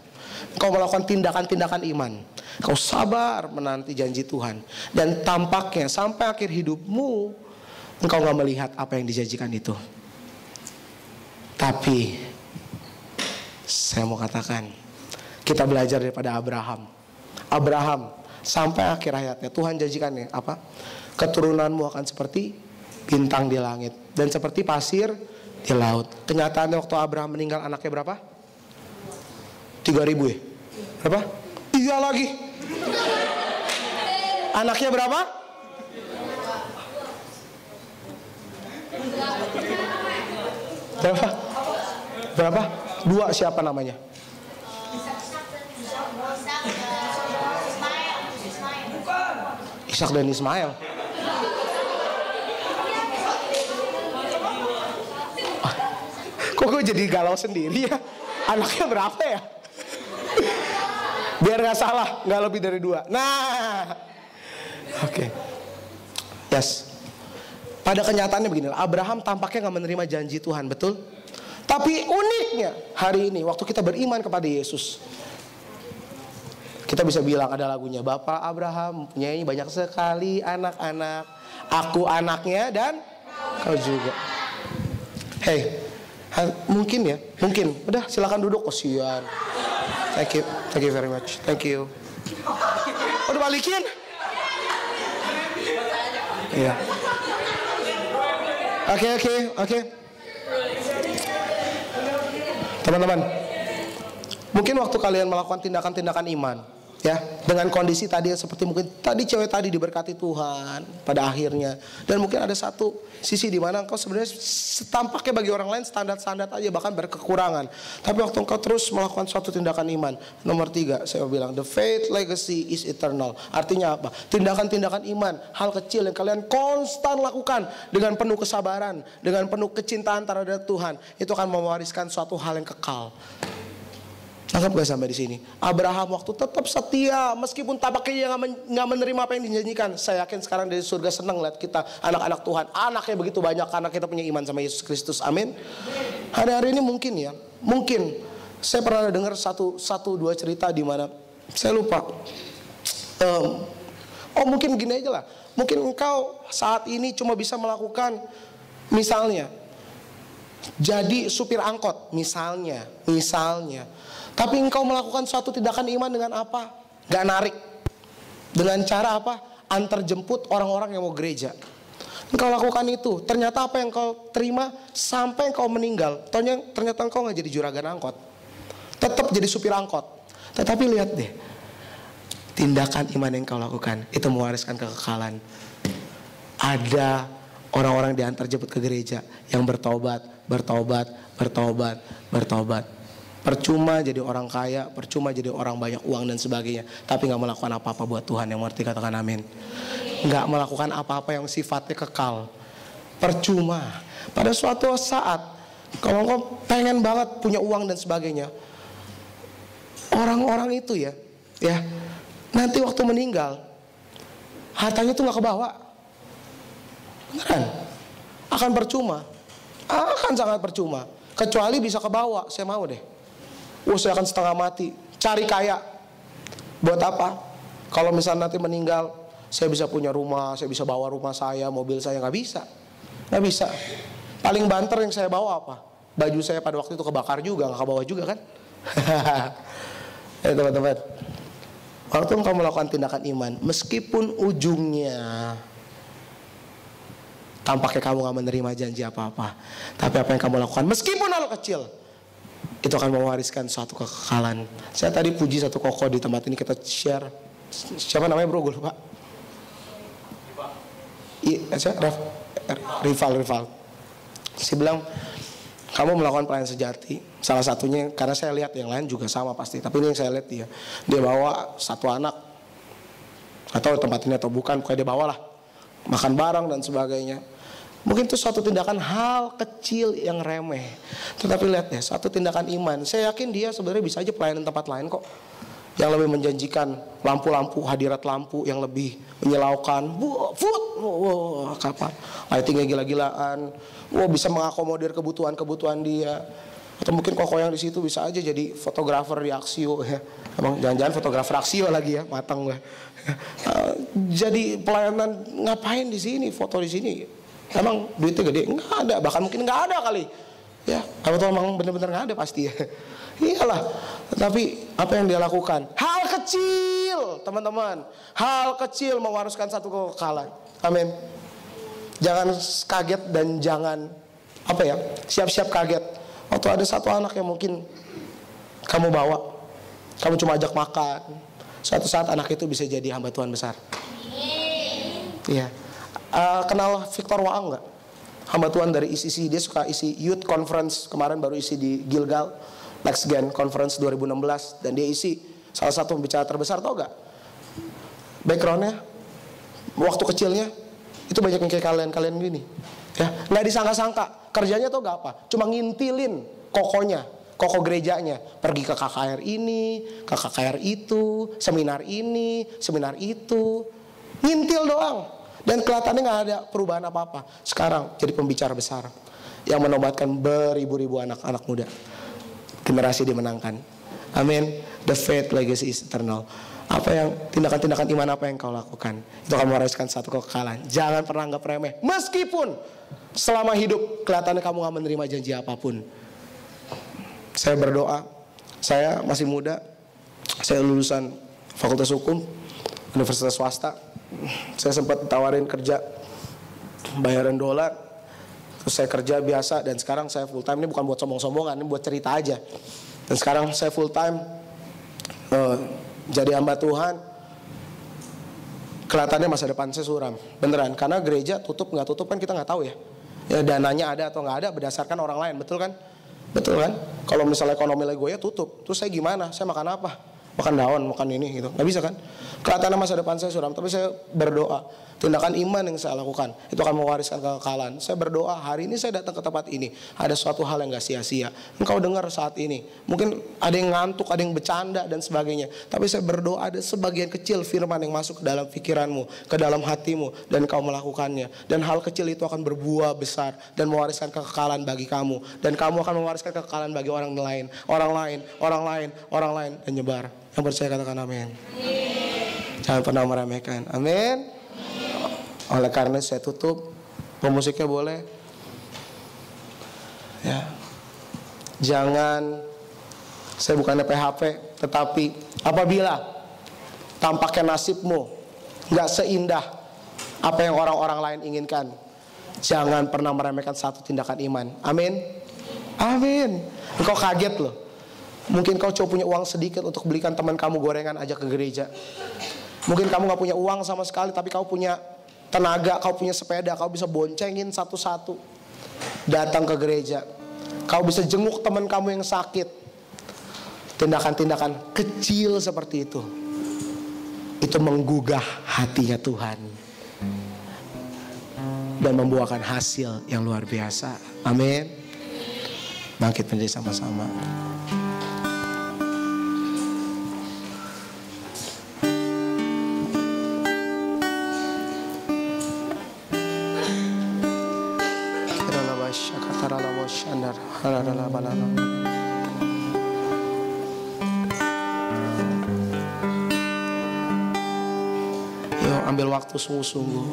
Engkau melakukan tindakan-tindakan iman. Engkau sabar menanti janji Tuhan. Dan tampaknya sampai akhir hidupmu, engkau gak melihat apa yang dijanjikan itu. Tapi saya mau katakan, kita belajar daripada Abraham. Abraham sampai akhir hayatnya Tuhan janjikannya apa? Keturunanmu akan seperti bintang di langit dan seperti pasir di laut. Kenyataannya waktu Abraham meninggal anaknya berapa? 3.000 ya? Berapa? Iya lagi. Anaknya berapa? Berapa? Berapa? 2, siapa namanya? Ishak dan Ismail. Kok gue jadi galau sendiri ya? Anaknya berapa ya? Biar gak salah, gak lebih dari 2. Nah, oke. Yes. Pada kenyataannya begini, Abraham tampaknya gak menerima janji Tuhan, betul? Tapi uniknya hari ini waktu kita beriman kepada Yesus, kita bisa bilang ada lagunya, Bapak Abraham mempunyai banyak sekali anak-anak, aku anaknya dan kau juga. Hey, mungkin ya, mungkin. Udah silakan duduk, kasihan. Thank you very much. Thank you. Udah balikin? Iya. Oke. Teman-teman, mungkin waktu kalian melakukan tindakan-tindakan iman, ya, dengan kondisi tadi seperti mungkin tadi cewek tadi diberkati Tuhan pada akhirnya, dan mungkin ada satu sisi di mana engkau sebenarnya setampaknya bagi orang lain standar-standar aja, bahkan berkekurangan. Tapi waktu engkau terus melakukan suatu tindakan iman, nomor 3 saya bilang the faith legacy is eternal. Artinya apa? Tindakan-tindakan iman, hal kecil yang kalian konstan lakukan dengan penuh kesabaran, dengan penuh kecintaan terhadap Tuhan, itu akan mewariskan suatu hal yang kekal. Anggap gak sampai di sini? Abraham waktu tetap setia meskipun tampaknya nggak menerima apa yang dijanjikan. Saya yakin sekarang dari surga senang lihat kita anak-anak Tuhan, anaknya begitu banyak karena kita punya iman sama Yesus Kristus. Amin. Hari-hari ini mungkin ya, mungkin saya pernah dengar satu dua cerita di mana saya lupa. Mungkin gini aja lah. Mungkin engkau saat ini cuma bisa melakukan misalnya jadi supir angkot, misalnya. Tapi engkau melakukan suatu tindakan iman dengan apa? Gak narik. Dengan cara apa? Antar jemput orang-orang yang mau gereja. Engkau lakukan itu. Ternyata apa yang engkau terima sampai engkau meninggal, ternyata engkau gak jadi juragan angkot, tetap jadi supir angkot. Tetapi lihat deh, tindakan iman yang engkau lakukan itu mewariskan kekekalan. Ada orang-orang diantar jemput ke gereja yang bertobat. Percuma jadi orang kaya, percuma jadi orang banyak uang dan sebagainya, tapi gak melakukan apa-apa buat Tuhan. Yang mengerti katakan amin. Gak melakukan apa-apa yang sifatnya kekal, percuma. Pada suatu saat kalau engkau pengen banget punya uang dan sebagainya, orang-orang itu ya nanti waktu meninggal hartanya tuh gak kebawa. Beneran, akan percuma, akan sangat percuma. Kecuali bisa kebawa, saya mau deh. Saya akan setengah mati cari kaya. Buat apa? Kalau misalnya nanti meninggal, saya bisa punya rumah, saya bisa bawa rumah saya, mobil saya. Gak bisa. Paling banter yang saya bawa apa? Baju saya pada waktu itu kebakar juga, gak kebawa juga kan? Teman-teman, waktu engkau melakukan tindakan iman, meskipun ujungnya tampaknya kamu gak menerima janji apa-apa, tapi apa yang kamu lakukan meskipun hal kecil, itu akan mewariskan suatu kekekalan. Saya tadi puji satu kokoh di tempat ini, kita share. Siapa namanya bro? Gue lupa. Rival. Saya bilang, kamu melakukan pelayanan sejati. Salah satunya, karena saya lihat yang lain juga sama pasti, tapi ini yang saya lihat dia bawa satu anak, atau tempat ini atau bukan, pokoknya dia bawa lah, makan bareng dan sebagainya. Mungkin itu suatu tindakan hal kecil yang remeh, tetapi lihat ya, suatu tindakan iman. Saya yakin dia sebenarnya bisa aja pelayanan tempat lain kok, yang lebih menjanjikan, lampu-lampu, hadirat lampu yang lebih menyilaukan, kapan lightingnya gila-gilaan, bisa mengakomodir kebutuhan dia. Atau mungkin koko yang di situ bisa aja jadi fotografer di Axio ya. Emang jangan-jangan fotografer Axio lagi ya, matang gue. Jadi pelayanan ngapain di sini, foto di sini? Emang duitnya gede? Nggak ada, bahkan mungkin nggak ada kali. Ya, kalau tuh emang bener-bener nggak ada pasti ya. Iyalah, tapi apa yang dia lakukan? Hal kecil, teman-teman. Hal kecil mewariskan satu kekekalan. Amin. Jangan kaget dan jangan siap-siap kaget. Waktu ada satu anak yang mungkin kamu bawa, kamu cuma ajak makan, suatu saat anak itu bisa jadi hamba Tuhan besar. Iya. Kenal Victor Waang nggak? Hamba Tuhan dari ICC, dia suka isi youth conference, kemarin baru isi di Gilgal Next Gen Conference 2016, dan dia isi salah satu pembicara terbesar. Tau gak backgroundnya, waktu kecilnya itu banyak yang kayak kalian gini ya, nggak disangka-sangka kerjanya. Tau gak apa, cuma ngintilin koko gerejanya, pergi ke KKR ini, ke KKR itu, seminar ini, seminar itu, ngintil doang. Dan kelihatannya gak ada perubahan apa-apa. Sekarang jadi pembicara besar yang menobatkan beribu-ribu anak-anak muda. Generasi dimenangkan. Amin. The faith legacy is eternal. Apa yang tindakan-tindakan iman apa yang kau lakukan, itu akan mewariskan satu kekekalan. Jangan pernah anggap remeh. Meskipun selama hidup kelihatannya kamu gak menerima janji apapun. Saya berdoa, saya masih muda, saya lulusan Fakultas Hukum Universitas swasta. Saya sempat ditawarin kerja bayaran dolar, terus saya kerja biasa, dan sekarang saya full time. Ini bukan buat sombong-sombongan, ini buat cerita aja. Dan sekarang saya full time jadi hamba Tuhan. Kelihatannya masa depan saya suram, beneran. Karena gereja tutup nggak tutup kan kita nggak tahu ya. Ya dananya ada atau nggak ada berdasarkan orang lain, betul kan? Betul kan? Kalau misalnya ekonomi lagi gue ya tutup, terus saya gimana? Saya makan apa? Makan daun, makan ini gitu, nggak bisa kan? Kelihatannya masa depan saya suram, tapi saya berdoa, tindakan iman yang saya lakukan itu akan mewariskan kekekalan. Saya berdoa, hari ini saya datang ke tempat ini, ada suatu hal yang gak sia-sia. Engkau dengar saat ini, mungkin ada yang ngantuk, ada yang bercanda dan sebagainya, tapi saya berdoa ada sebagian kecil firman yang masuk ke dalam pikiranmu, ke dalam hatimu, dan kau melakukannya. Dan hal kecil itu akan berbuah besar dan mewariskan kekekalan bagi kamu, dan kamu akan mewariskan kekekalan bagi orang lain, dan nyebar. Yang percaya katakan amin. Jangan pernah meremehkan. Amin. Oleh karena saya tutup, pemusiknya boleh. Ya. Jangan, saya bukannya PHP, tetapi apabila tampaknya nasibmu gak seindah apa yang orang-orang lain inginkan, jangan pernah meremehkan satu tindakan iman. Amin. Amin. Engkau kaget loh. Mungkin kau cuma punya uang sedikit untuk belikan teman kamu gorengan ajak ke gereja. Mungkin kamu gak punya uang sama sekali, tapi kau punya tenaga, kau punya sepeda, kau bisa boncengin satu-satu datang ke gereja. Kau bisa jenguk teman kamu yang sakit. Tindakan-tindakan kecil seperti itu menggugah hatinya Tuhan dan membuahkan hasil yang luar biasa. Amin. Bangkit menjadi sama-sama. Yuk ambil waktu sungguh-sungguh.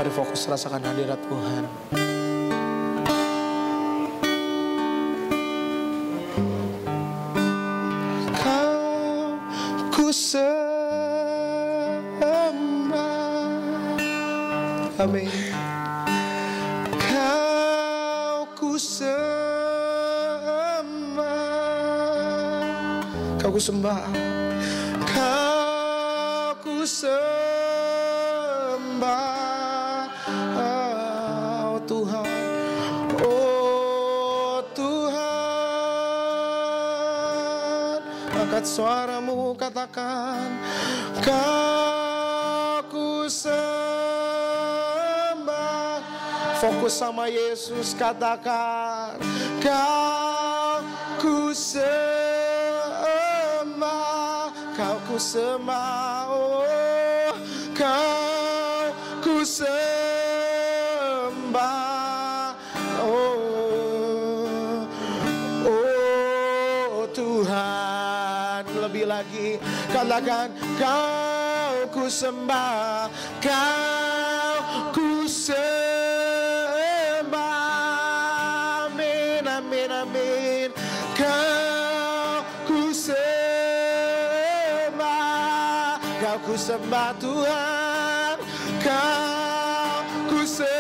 Mari fokus rasakan hadirat Tuhan. Amin. Kau ku sembah, kau ku sembah, kau ku sembah, oh Tuhan, oh Tuhan. Angkat suaramu, katakan, kau ku sembah. Fokus sama Yesus, katakan, kau ku sembah, Kau ku sembah, oh, Kau ku sembah, oh, oh Tuhan. Lebih lagi, katakan Kau ku sembah, Kau ku sembah. Amin, amin, amin. Kau ku sembah, Kau ku sembah Tuhan, Kau ku sembah,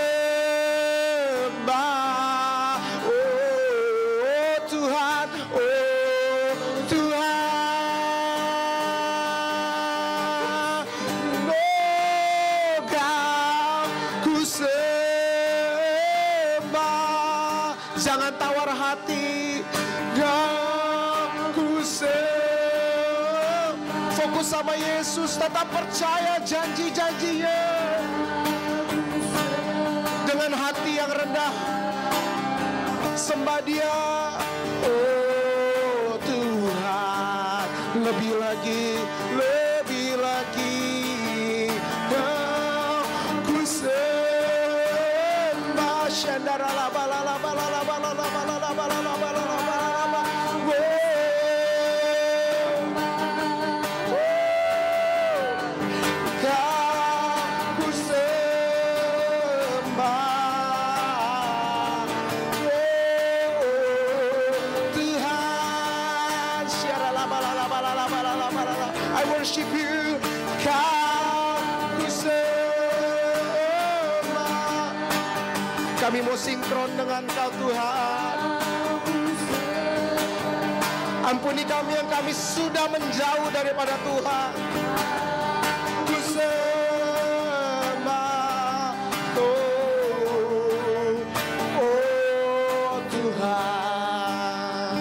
oh Tuhan, oh Tuhan, oh Kau ku sembah. Jangan tawar hati, Kau ku sembah. Fokus sama Yesus, tetap percaya janji-janjinya. Dengan hati yang rendah, sembah Dia. Oh Tuhan, lebih lagi, lebih lagi. Kau ku sembah. Shandarala balala balala balala balala balala balala balala. Kau ku sembah, oh Tuhan. Sharala balala balala balala balala. I worship you. Kau ku sembah. Kami mau sinkron dengan Kau Tuhan. Ampuni kami yang kami sudah menjauh daripada Tuhan. Ku sembah, oh, oh Tuhan.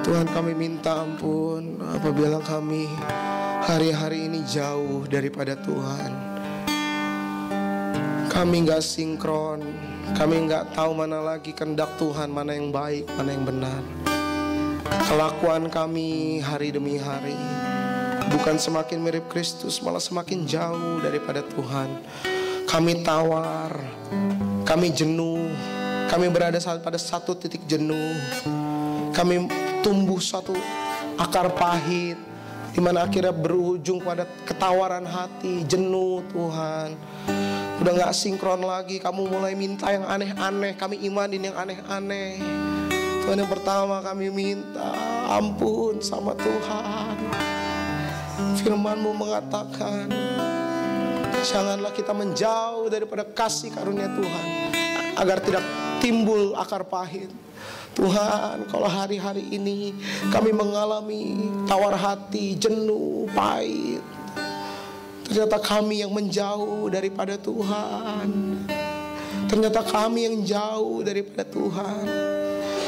Tuhan, kami minta ampun apabila kami hari-hari ini jauh daripada Tuhan. Kami gak sinkron, kami gak tahu mana lagi kehendak Tuhan, mana yang baik, mana yang benar. Kelakuan kami hari demi hari bukan semakin mirip Kristus, malah semakin jauh daripada Tuhan. Kami tawar, kami jenuh, kami berada pada satu titik jenuh. Kami tumbuh suatu akar pahit, di mana akhirnya berujung pada ketawaran hati, jenuh Tuhan. Udah gak sinkron lagi, kamu mulai minta yang aneh-aneh, kami imanin yang aneh-aneh. Tuhan, yang pertama kami minta ampun sama Tuhan. Firman-Mu mengatakan, janganlah kita menjauh daripada kasih karunia Tuhan, agar tidak timbul akar pahit. Tuhan, kalau hari-hari ini kami mengalami tawar hati, jenuh, pahit, ternyata kami yang menjauh daripada Tuhan. Ternyata kami yang jauh daripada Tuhan.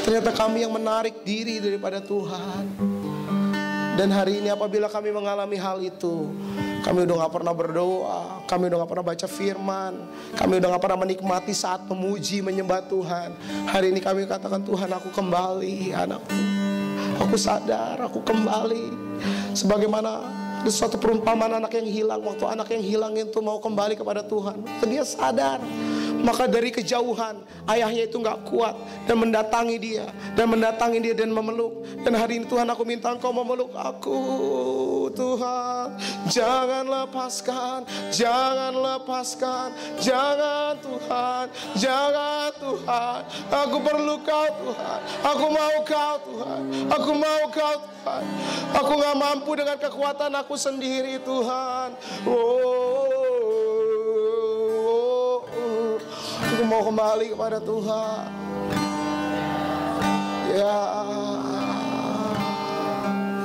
Ternyata kami yang menarik diri daripada Tuhan. Dan hari ini apabila kami mengalami hal itu, kami udah gak pernah berdoa, kami udah gak pernah baca firman, kami udah gak pernah menikmati saat memuji, menyembah Tuhan. Hari ini kami katakan, Tuhan, aku kembali anakku. Aku sadar, aku kembali. Sebagaimana ada suatu perumpamaan anak yang hilang. Waktu anak yang hilang itu mau kembali kepada Tuhan, dia sadar. Maka dari kejauhan ayahnya itu gak kuat dan mendatangi dia dan memeluk. Dan hari ini Tuhan, aku minta Engkau memeluk aku, Tuhan. Jangan lepaskan, jangan lepaskan, jangan Tuhan, jangan Tuhan. Aku perlu Kau Tuhan, aku mau Kau Tuhan, aku mau Kau Tuhan. Aku gak mampu dengan kekuatan aku sendiri Tuhan. Aku mau kembali kepada Tuhan. Ya,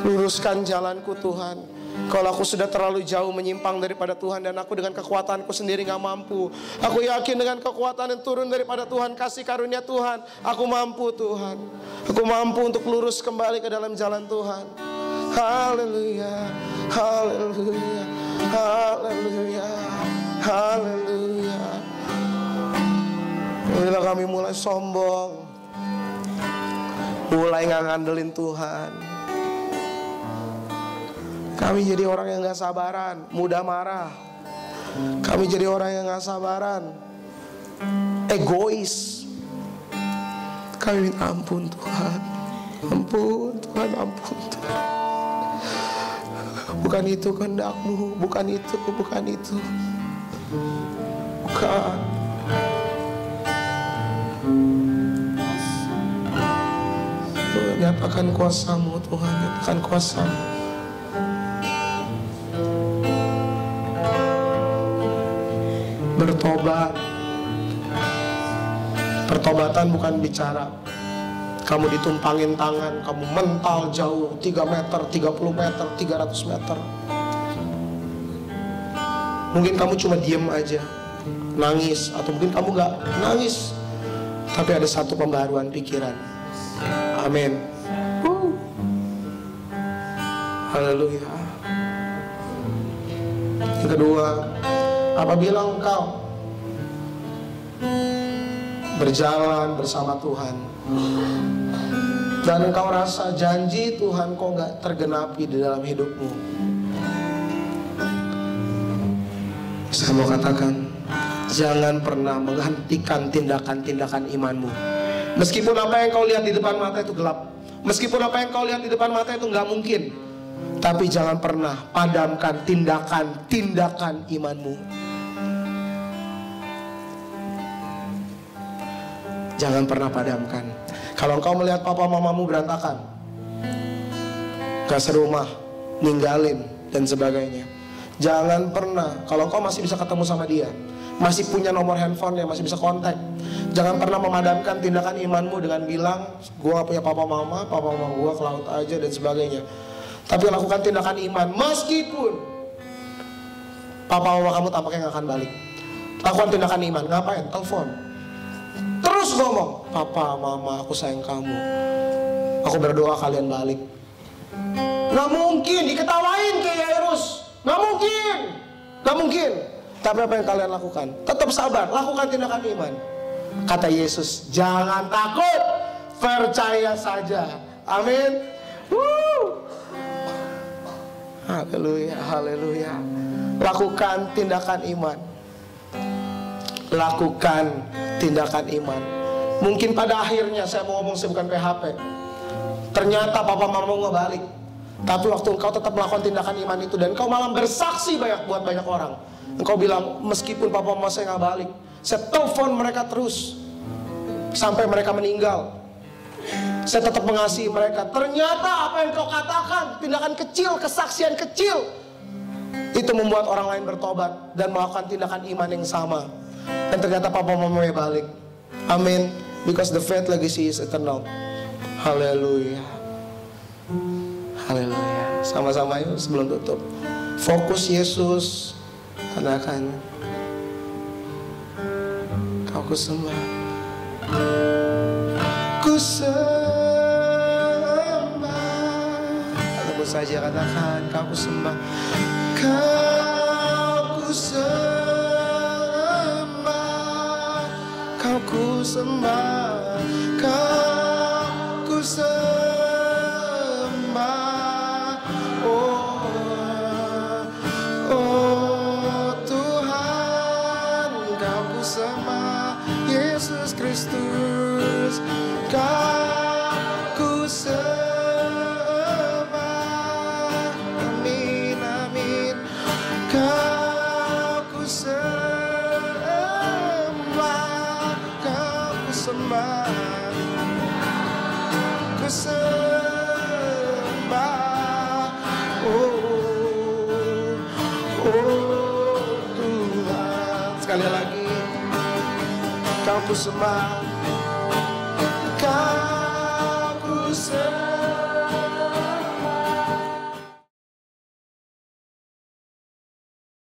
luruskan jalanku Tuhan. Kalau aku sudah terlalu jauh menyimpang daripada Tuhan, dan aku dengan kekuatanku sendiri gak mampu. Aku yakin dengan kekuatan yang turun daripada Tuhan, kasih karunia Tuhan, aku mampu Tuhan. Aku mampu untuk lurus kembali ke dalam jalan Tuhan. Haleluya, haleluya, haleluya, haleluya. Bila kami mulai sombong, mulai gak ngandelin Tuhan. Kami jadi orang yang gak sabaran, mudah marah. Kami jadi orang yang gak sabaran, egois. Kami minta ampun Tuhan. Ampun Tuhan, ampun Tuhan. Bukan itu kehendak-Mu, bukan itu, bukan itu. Bukan. Tuhan, nyatakan kuasa-Mu Tuhan, nyatakan kuasa-Mu. Bertobat. Pertobatan bukan bicara kamu ditumpangin tangan, kamu mental jauh 3 meter, 30 meter, 300 meter. Mungkin kamu cuma diem aja, nangis. Atau mungkin kamu gak nangis, tapi ada satu pembaharuan pikiran. Amin. Haleluya. Yang kedua, apabila engkau berjalan bersama Tuhan dan engkau rasa janji Tuhan kok gak tergenapi di dalam hidupmu, saya mau katakan, jangan pernah menghentikan tindakan-tindakan imanmu. Meskipun apa yang kau lihat di depan mata itu gelap, meskipun apa yang kau lihat di depan mata itu gak mungkin, tapi jangan pernah padamkan tindakan-tindakan imanmu. Jangan pernah padamkan. Kalau engkau melihat papa mamamu berantakan, gak serumah, ninggalin, dan sebagainya, jangan pernah, kalau engkau masih bisa ketemu sama dia, masih punya nomor handphonenya, masih bisa kontak, jangan pernah memadamkan tindakan imanmu dengan bilang, gue gak punya papa mama gue ke laut aja, dan sebagainya. Tapi lakukan tindakan iman, meskipun papa mama kamu tampaknya gak akan balik. Lakukan tindakan iman. Ngapain? Telepon, terus ngomong, papa mama aku sayang kamu, aku berdoa kalian balik. Gak mungkin diketawain kayak Yairus, gak mungkin. Tapi apa yang kalian lakukan? Tetap sabar, lakukan tindakan iman. Kata Yesus, jangan takut, percaya saja. Amin. Haleluya, haleluya. Lakukan tindakan iman. Lakukan tindakan iman. Mungkin pada akhirnya, saya mau ngomong, saya bukan PHP, ternyata papa mamamu gak balik, tapi waktu engkau tetap melakukan tindakan iman itu, dan engkau malah bersaksi buat banyak orang. Engkau bilang, meskipun papa mama saya gak balik, saya telepon mereka terus sampai mereka meninggal, saya tetap mengasihi mereka. Ternyata apa yang kau katakan, tindakan kecil, kesaksian kecil, itu membuat orang lain bertobat dan melakukan tindakan iman yang sama. Dan ternyata papa mamanya balik. Amin. Because the faith legacy is eternal. Haleluya. Haleluya. Sama-sama yuk sebelum tutup. Fokus Yesus. Katakan, kau kusembah. Kusembah. Atau saja katakan, kau kusembah. Kau kusembah. Kau kusembah, kau kusembah, oh Tuhan, kau kusembah, Yesus Kristus, kau kusembah, amin, amin, kau kusembah. Ku sembah, oh Tuhan. Sekali lagi, kau ku sembah.